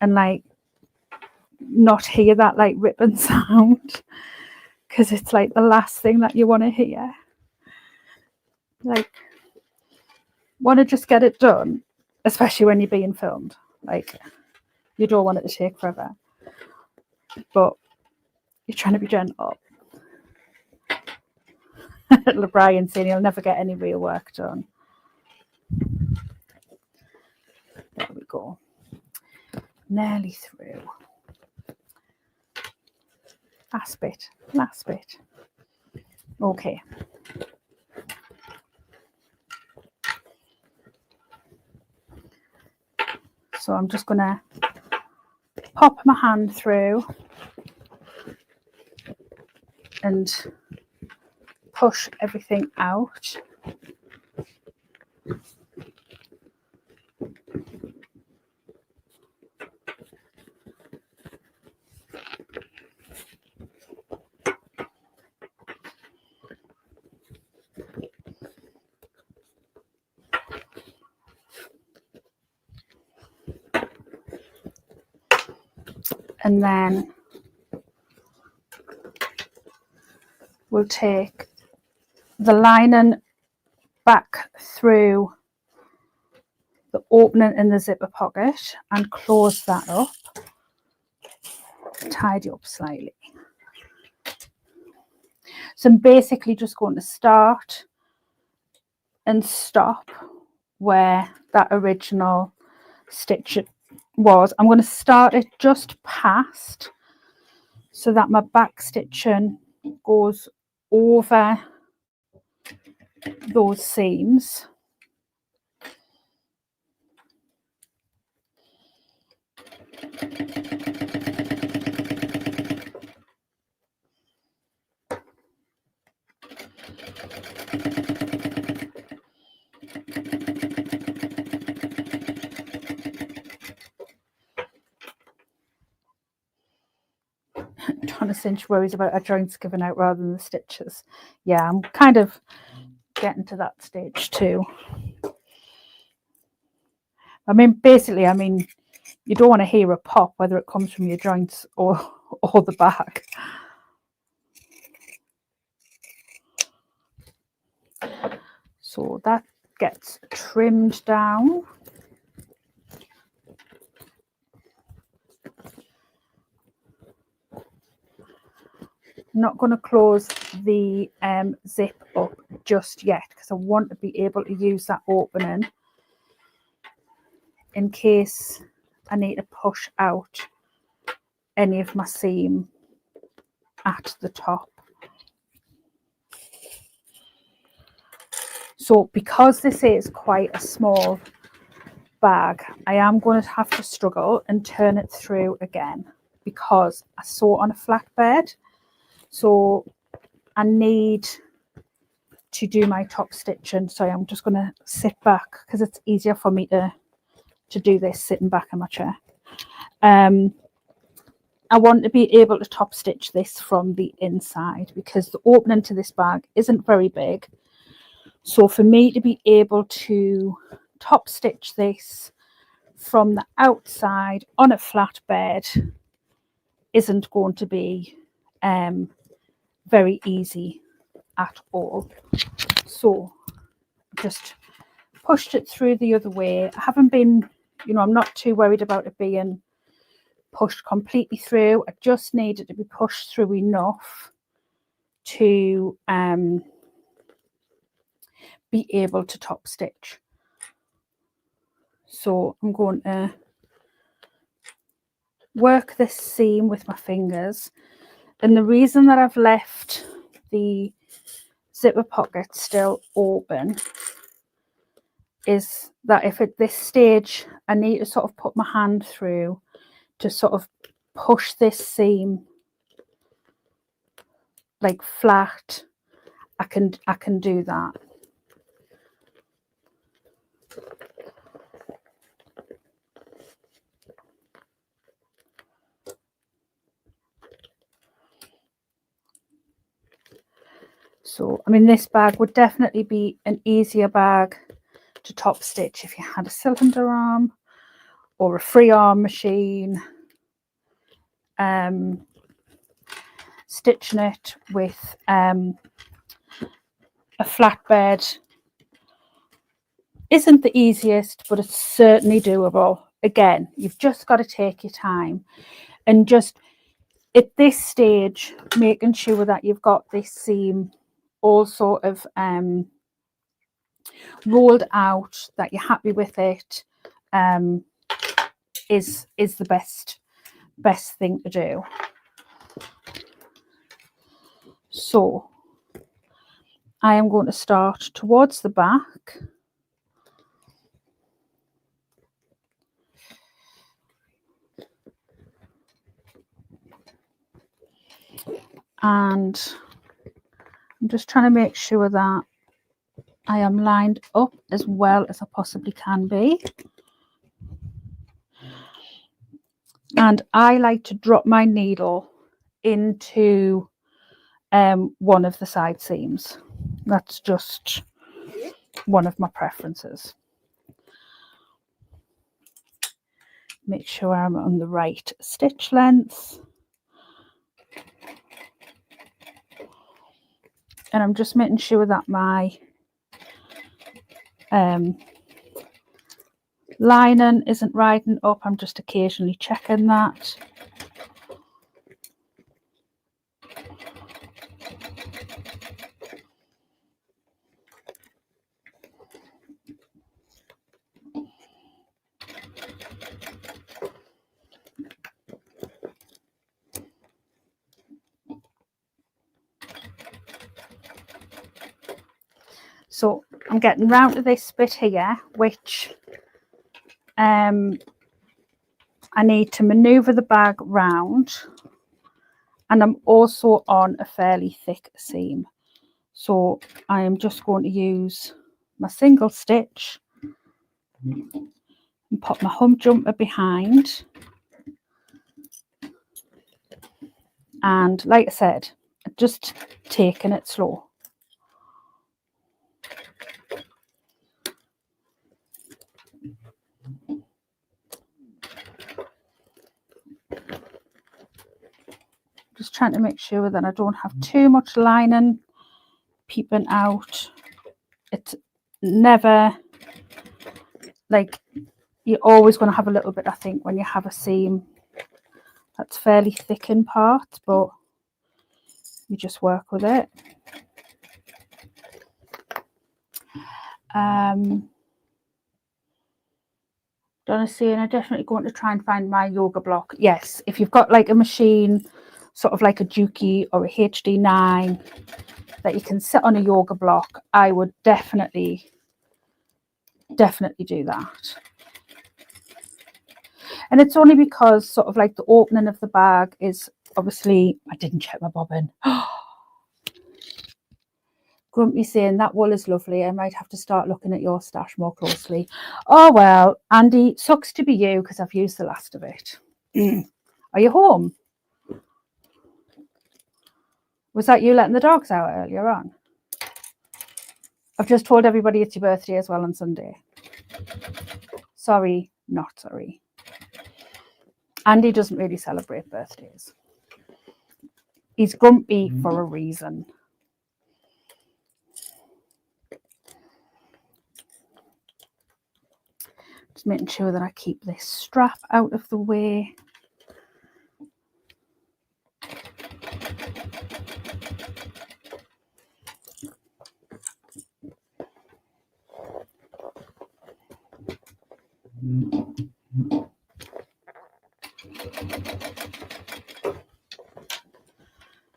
and like not hear that like ripping sound, because it's like the last thing that you want to hear. Like, want to just get it done, especially when you're being filmed. Like, you don't want it to take forever, but you're trying to be gentle. Little Brian saying he'll never get any real work done. There we go. Nearly through. Last bit. Last bit. Okay. So I'm just going to pop my hand through and push everything out. And then we'll take the lining back through the opening in the zipper pocket and close that up, tidy up slightly. So I'm basically just going to start and stop where that original stitch was. I'm going to start it just past so that my back stitching goes over those seams. Trying to cinch worries about our joints giving out rather than the stitches. Yeah, I'm kind of getting to that stage too. I mean, basically, you don't want to hear a pop, whether it comes from your joints or the back. So that gets trimmed down. I'm not going to close the zip up just yet because I want to be able to use that opening in case I need to push out any of my seam at the top. So because this is quite a small bag, I am going to have to struggle and turn it through again because I sew on a flatbed. So I need to do my top stitching. So I'm just going to sit back because it's easier for me to do this sitting back in my chair. I want to be able to top stitch this from the inside because the opening to this bag isn't very big. So for me to be able to top stitch this from the outside on a flat bed isn't going to be very easy at all. So just pushed it through the other way. I haven't been, you know, I'm not too worried about it being pushed completely through. I just needed to be pushed through enough to be able to top stitch. So I'm going to work this seam with my fingers, and the reason that I've left the zipper pocket still open is that if at this stage I need to sort of put my hand through to sort of push this seam like flat, I can do that. So I mean, this bag would definitely be an easier bag to top stitch if you had a cylinder arm or a free arm machine. Stitching it with a flatbed isn't the easiest, but it's certainly doable. Again, you've just got to take your time and just at this stage making sure that you've got this seam all sort of rolled out, that you're happy with it, is the best thing to do. So I am going to start towards the back and I'm just trying to make sure that I am lined up as well as I possibly can be. And I like to drop my needle into one of the side seams. That's just one of my preferences. Make sure I'm on the right stitch length. And I'm just making sure that my lining isn't riding up. I'm just occasionally checking that. So I'm getting round to this bit here, which I need to maneuver the bag round, and I'm also on a fairly thick seam. So I am just going to use my single stitch and pop my hump jumper behind. And like I said, just taking it slow. Just trying to make sure that I don't have too much lining peeping out. It's never, like, you're always going to have a little bit, I think, when you have a seam that's fairly thick in parts, but you just work with it. Donna's saying I definitely going to try and find my yoga block. Yes, if you've got like a machine, sort of like a Juki or a HD9 that you can sit on a yoga block, I would definitely do that. And it's only because sort of like the opening of the bag is obviously, I didn't check my bobbin. Grumpy saying that wool is lovely. I might have to start looking at your stash more closely. Oh well, Andy, sucks to be you because I've used the last of it. Are you home? Was that you letting the dogs out earlier on? I've just told everybody it's your birthday as well on Sunday. Sorry, not sorry. Andy doesn't really celebrate birthdays. He's grumpy for a reason. Just making sure that I keep this strap out of the way.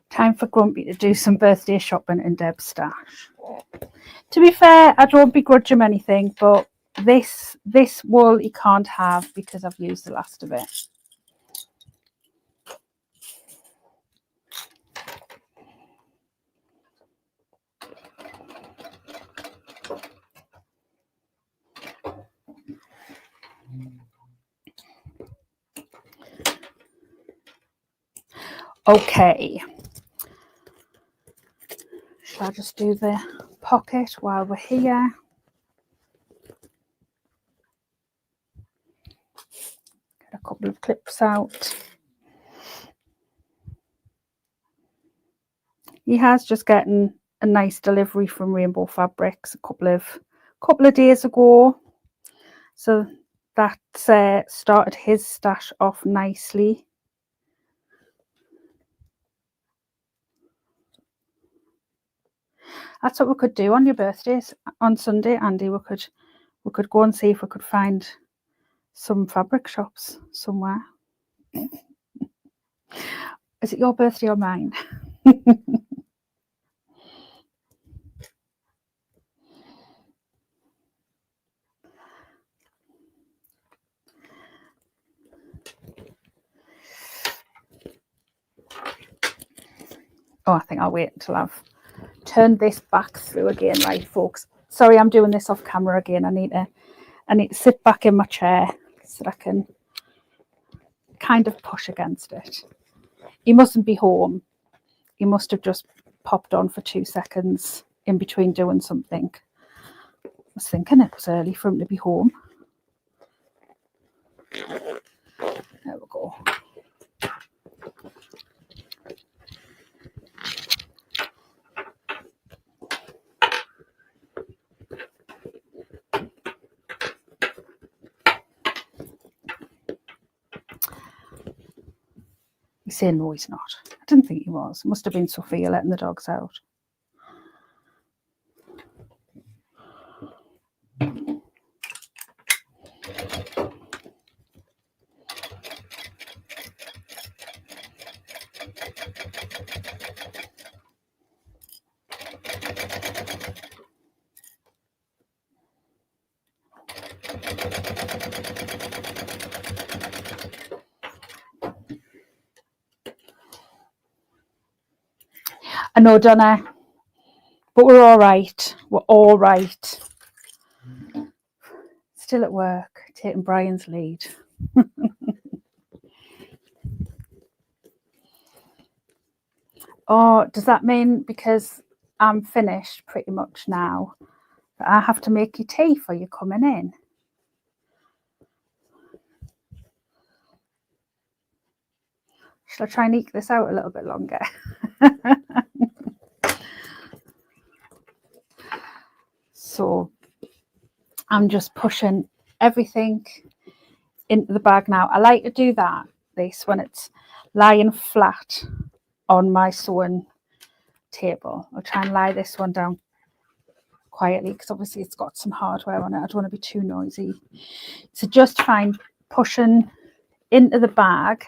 Time for Grumpy to do some birthday shopping in Deb's stash. To be fair, I don't begrudge him anything, but this wool he can't have because I've used the last of it. Okay. Shall I just do the pocket while we're here? Get a couple of clips out. He has just gotten a nice delivery from Rainbow Fabrics a couple of days ago. So that started his stash off nicely. That's what we could do on your birthdays on Sunday, Andy. We could go and see if we could find some fabric shops somewhere. Is it your birthday or mine? Oh, I think I'll wait until I've turned this back through again, right, folks? Sorry, I'm doing this off camera again. I need to sit back in my chair so that I can kind of push against it. He mustn't be home. He must have just popped on for 2 seconds in between doing something. I was thinking it was early for him to be home. There we go. He's saying no, he's not. I didn't think he was. It must have been Sophia letting the dogs out. I know, Donna, but we're all right. We're all right. Still at work, taking Brian's lead. Oh, does that mean because I'm finished pretty much now that I have to make you tea for you coming in? Shall I try and eke this out a little bit longer? So I'm just pushing everything into the bag now. I like to do this when it's lying flat on my sewing table. I'll try and lie this one down quietly because obviously it's got some hardware on it. I don't want to be too noisy. So just find pushing into the bag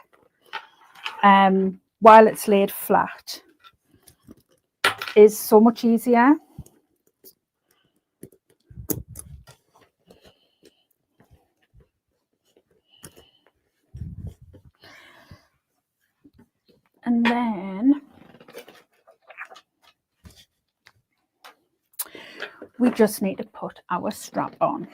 while it's laid flat is so much easier. And then we just need to put our strap on.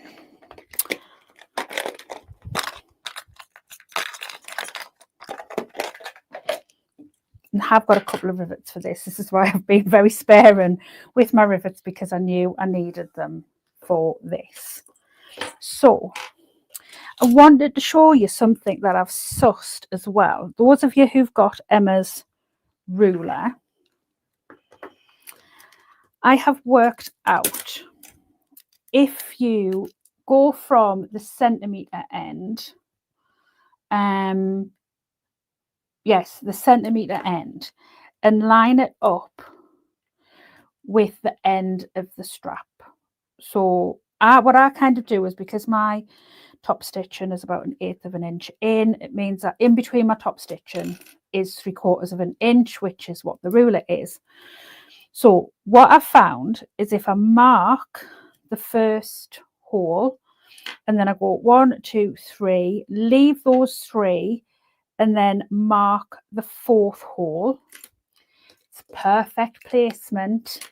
And have got a couple of rivets for this. This is why I've been very sparing with my rivets, because I knew I needed them for this. So I wanted to show you something that I've sussed as well. Those of you who've got Emma's ruler, I have worked out if you go from the centimetre end, yes, the centimetre end, and line it up with the end of the strap. So what I kind of do is, because my top stitching is about 1/8 of an inch in, it means that in between my top stitching is 3/4 of an inch, which is what the ruler is. So what I found is if I mark the first hole and then I go 1, 2, 3, leave those 3 and then mark the 4th hole, it's perfect placement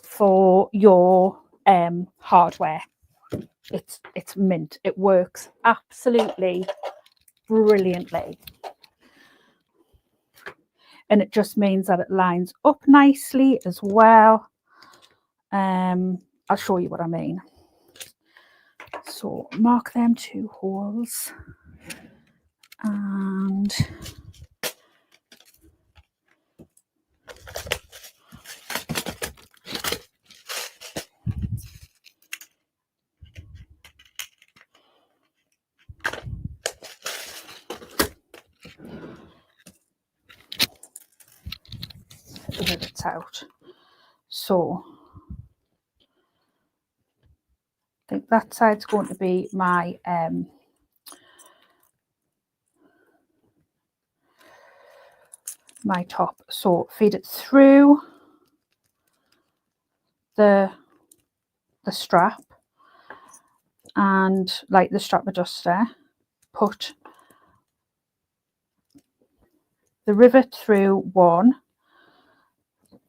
for your hardware. It's mint. It works absolutely brilliantly, and it just means that it lines up nicely as well. I'll show you what I mean. So mark them 2 holes and the rivets out. So I think that side's going to be my my top. So feed it through the strap, and like the strap adjuster, put the rivet through one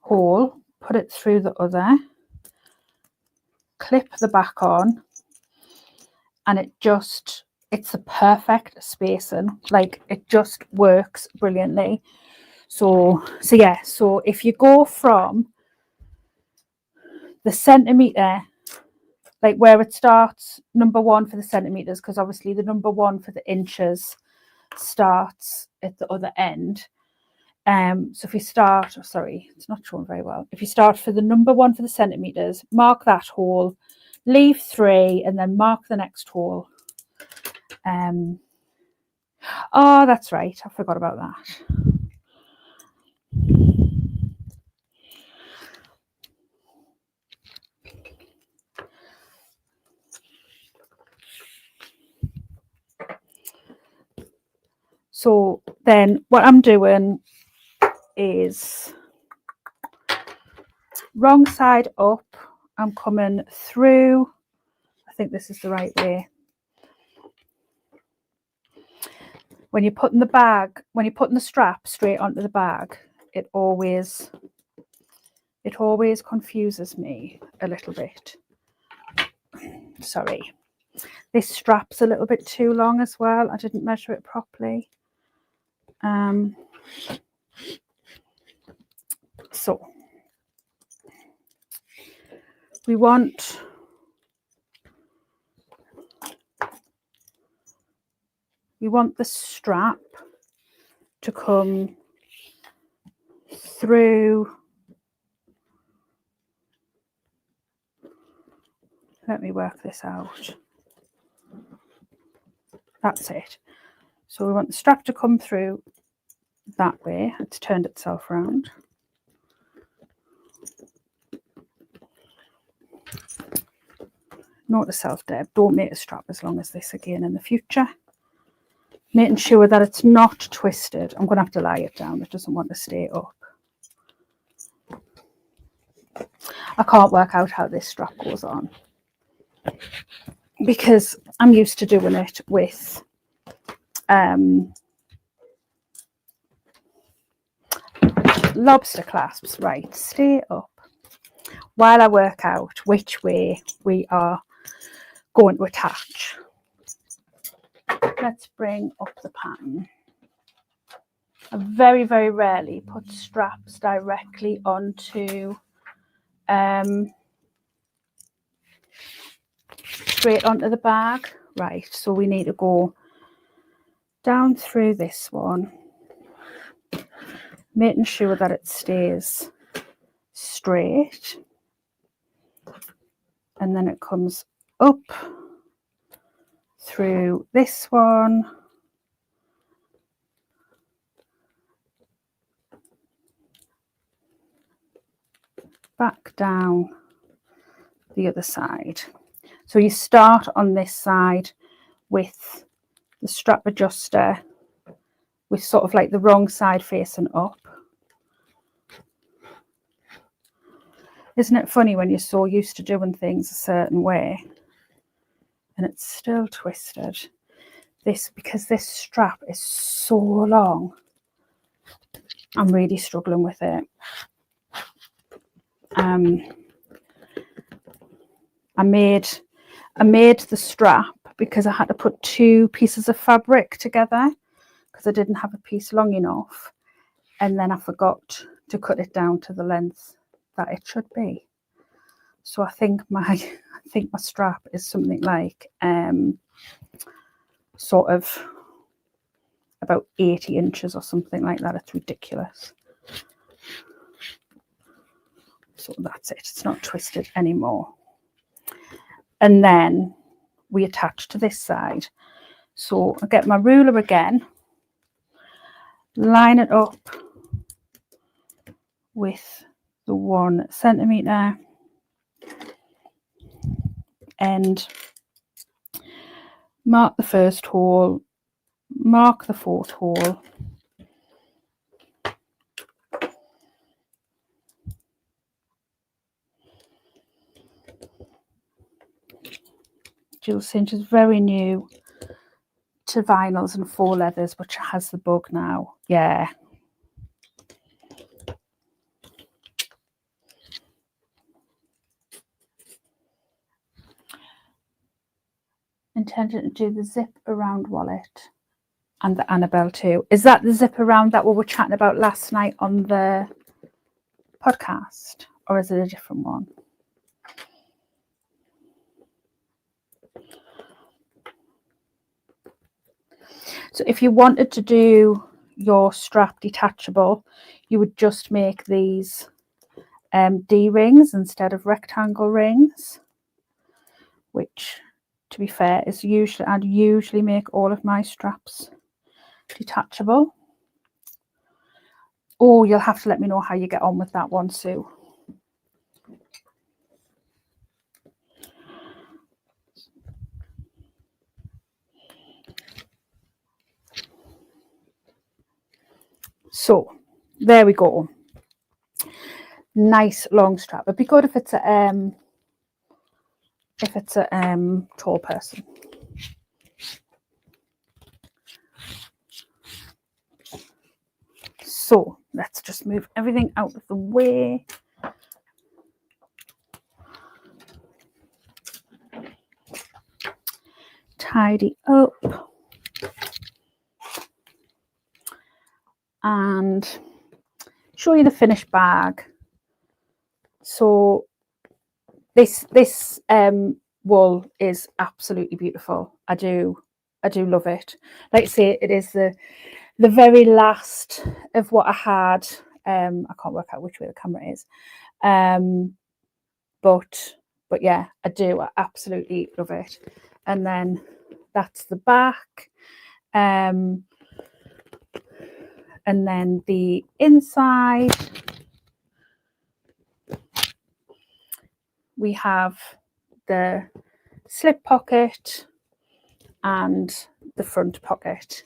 hole, put it through the other, clip the back on, and it's the perfect spacing. Like, it just works brilliantly. So yeah, so if you go from the centimetre, like where it starts, number 1 for the centimetres, because obviously the number 1 for the inches starts at the other end. So if you start, oh, sorry, it's not showing very well. If you start for the number 1 for the centimetres, mark that hole, leave 3, and then mark the next hole. Oh, that's right, I forgot about that. So then what I'm doing is wrong side up. I'm coming through. I think this is the right way. When you're putting the strap straight onto the bag, it always confuses me a little bit. Sorry. This strap's a little bit too long as well. I didn't measure it properly. So we want the strap to come through. Let me work this out. That's it. So we want the strap to come through that way. It's turned itself around. Note to self, Deb, don't make a strap as long as this again in the future. Making sure that it's not twisted. I'm going to have to lie it down. It doesn't want to stay up. I can't work out how this strap goes on because I'm used to doing it with lobster clasps. Right, stay up while I work out which way we are going to attach. Let's bring up the pattern. I very, very rarely put straps directly onto straight onto the bag. Right, so we need to go down through this one, making sure that it stays straight, and then it comes up through this one, back down the other side. So you start on this side with the strap adjuster with sort of like the wrong side facing up. Isn't it funny when you're so used to doing things a certain way and it's still twisted? Because this strap is so long, I'm really struggling with it. I made the strap because I had to put two pieces of fabric together because I didn't have a piece long enough, and then I forgot to cut it down to the length that it should be. So I think my strap is something like sort of about 80 inches or something like that. It's ridiculous. So that's it. It's not twisted anymore. And then we attach to this side. So I get my ruler again, line it up with the 1 centimetre, and mark the first hole, mark the 4th hole, Jewel cinch is very new to vinyls and faux leathers, which has the bug now. Yeah. Intended to do the zip around wallet and the Annabelle too. Is that the zip around that we were chatting about last night on the podcast, or is it a different one? So if you wanted to do your strap detachable, you would just make these D rings instead of rectangle rings, which, to be fair, is I'd usually make all of my straps detachable. Oh, you'll have to let me know how you get on with that one, Sue. So there we go. Nice long strap. It'd be good if it's a tall person. So let's just move everything out of the way. Tidy up. And show you the finished bag. So this wool is absolutely beautiful. I do love it. Like I say, it is the very last of what I had. I can't work out which way the camera is. But yeah, I absolutely love it. And then that's the back. And then the inside, we have the slip pocket and the front pocket.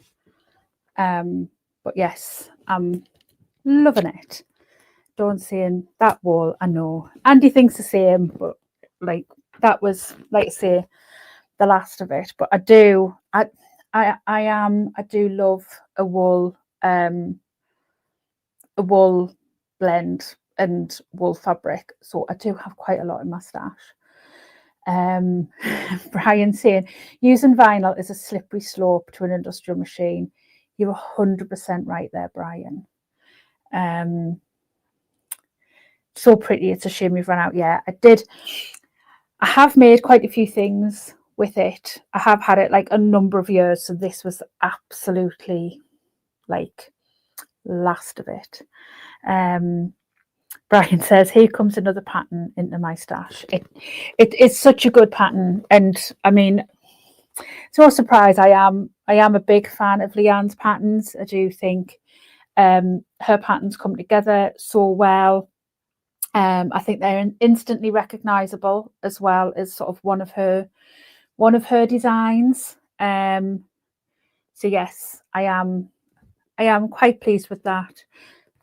But yes, I'm loving it. Dawn saying that wall, I know. Andy thinks the same, but like that was, like I say, the last of it. But I do love a wool blend and wool fabric. So I do have quite a lot in my stash. Brian saying using vinyl is a slippery slope to an industrial machine. You're 100% right there, Brian. So pretty. It's a shame we've run out. Yeah, I have made quite a few things with it. I have had it like a number of years, so this was absolutely like last of it. Brian says, here comes another pattern into my stash. It is such a good pattern, and I mean, it's no surprise I am a big fan of Leanne's patterns. I do think her patterns come together so well. I think they're instantly recognizable, as well as sort of one of her designs. So yes, I am quite pleased with that.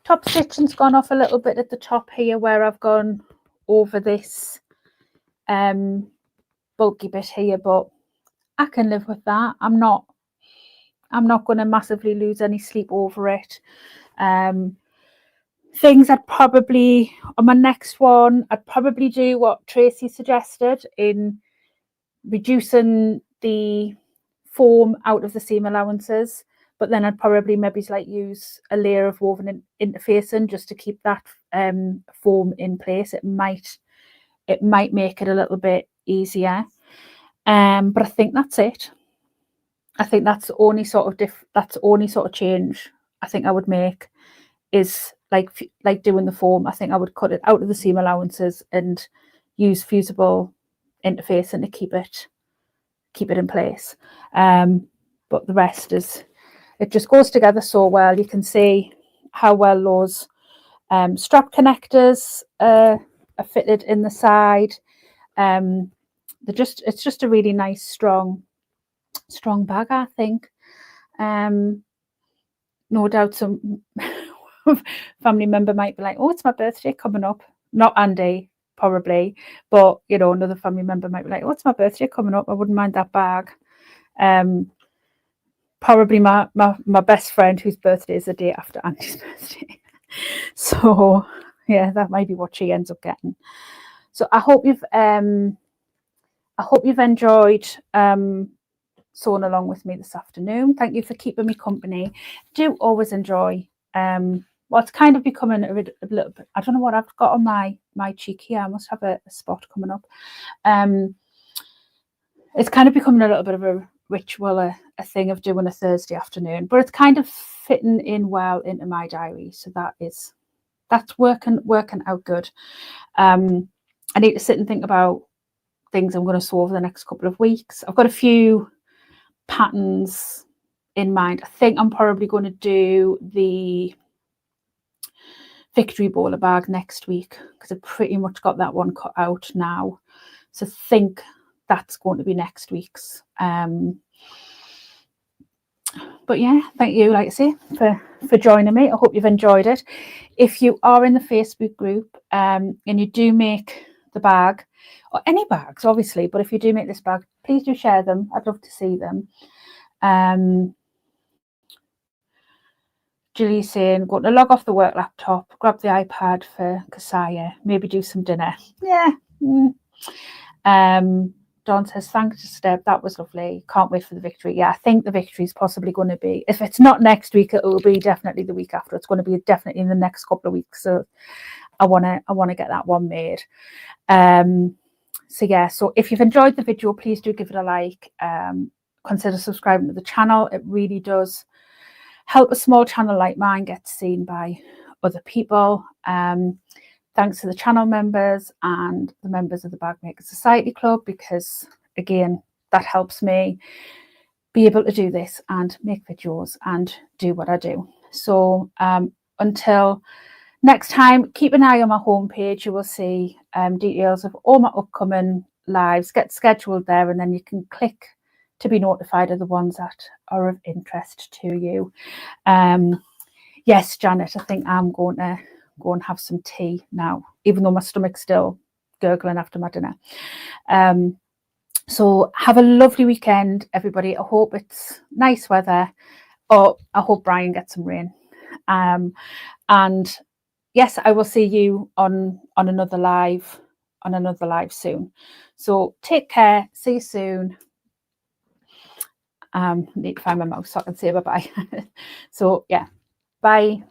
Top stitching's gone off a little bit at the top here, where I've gone over this bulky bit here, but I can live with that. I'm not going to massively lose any sleep over it. Things I'd probably, on my next one, I'd probably do what Tracy suggested in reducing the foam out of the seam allowances, but then I'd probably maybe like use a layer of woven interfacing just to keep that foam in place. It might make it a little bit easier, but I think that's it. I think that's the only sort of change I think I would make, is like doing the foam. I think I would cut it out of the seam allowances and use fusible interfacing to keep it in place. But the rest is, it just goes together so well. You can see how well those strap connectors are fitted in the side. It's just a really nice strong bag, I think. No doubt some family member might be like, oh, it's my birthday coming up. Not Andy, probably, but you know, another family member might be like, oh, it's my birthday coming up, I wouldn't mind that bag. Probably my best friend, whose birthday is the day after Andy's birthday. So yeah, that might be what she ends up getting. So I hope you've enjoyed sewing along with me this afternoon. Thank you for keeping me company. Do always enjoy well, it's kind of becoming a little bit, I don't know what I've got on my cheek here. I must have a spot coming up. It's kind of becoming a little bit of a ritual, a thing of doing a Thursday afternoon, but it's kind of fitting in well into my diary. So that's working out good. I need to sit and think about things I'm going to sew over the next couple of weeks. I've got a few patterns in mind. I think I'm probably going to do the Victory Bowler bag next week, because I've pretty much got that one cut out now. So I think that's going to be next week's. But yeah, thank you, like I say, for joining me. I hope you've enjoyed it. If you are in the Facebook group and you do make the bag, or any bags obviously, but if you do make this bag, please do share them. I'd love to see them. Julie's saying, going to log off the work laptop, grab the iPad for Kasaya, maybe do some dinner. Yeah. Dawn says, thanks, Steb. That was lovely. Can't wait for the victory. Yeah, I think the victory is possibly going to be, if it's not next week, it will be definitely the week after. It's going to be definitely in the next couple of weeks. So I want to get that one made. So yeah, so if you've enjoyed the video, please do give it a like. Consider subscribing to the channel. It really does help a small channel like mine get seen by other people. Thanks to the channel members and the members of the Bag Maker Society Club, because again, that helps me be able to do this and make videos and do what I do. So until next time, keep an eye on my homepage. You will see details of all my upcoming lives, get scheduled there, and then you can click to be notified of the ones that are of interest to you. Yes, Janet, I think I'm going to go and have some tea now, even though my stomach's still gurgling after my dinner. So have a lovely weekend, everybody. I hope it's nice weather, or I hope Brian gets some rain. And yes, I will see you on another live soon. So take care. See you soon. Need to find my mouse so I can say bye-bye. So yeah, bye.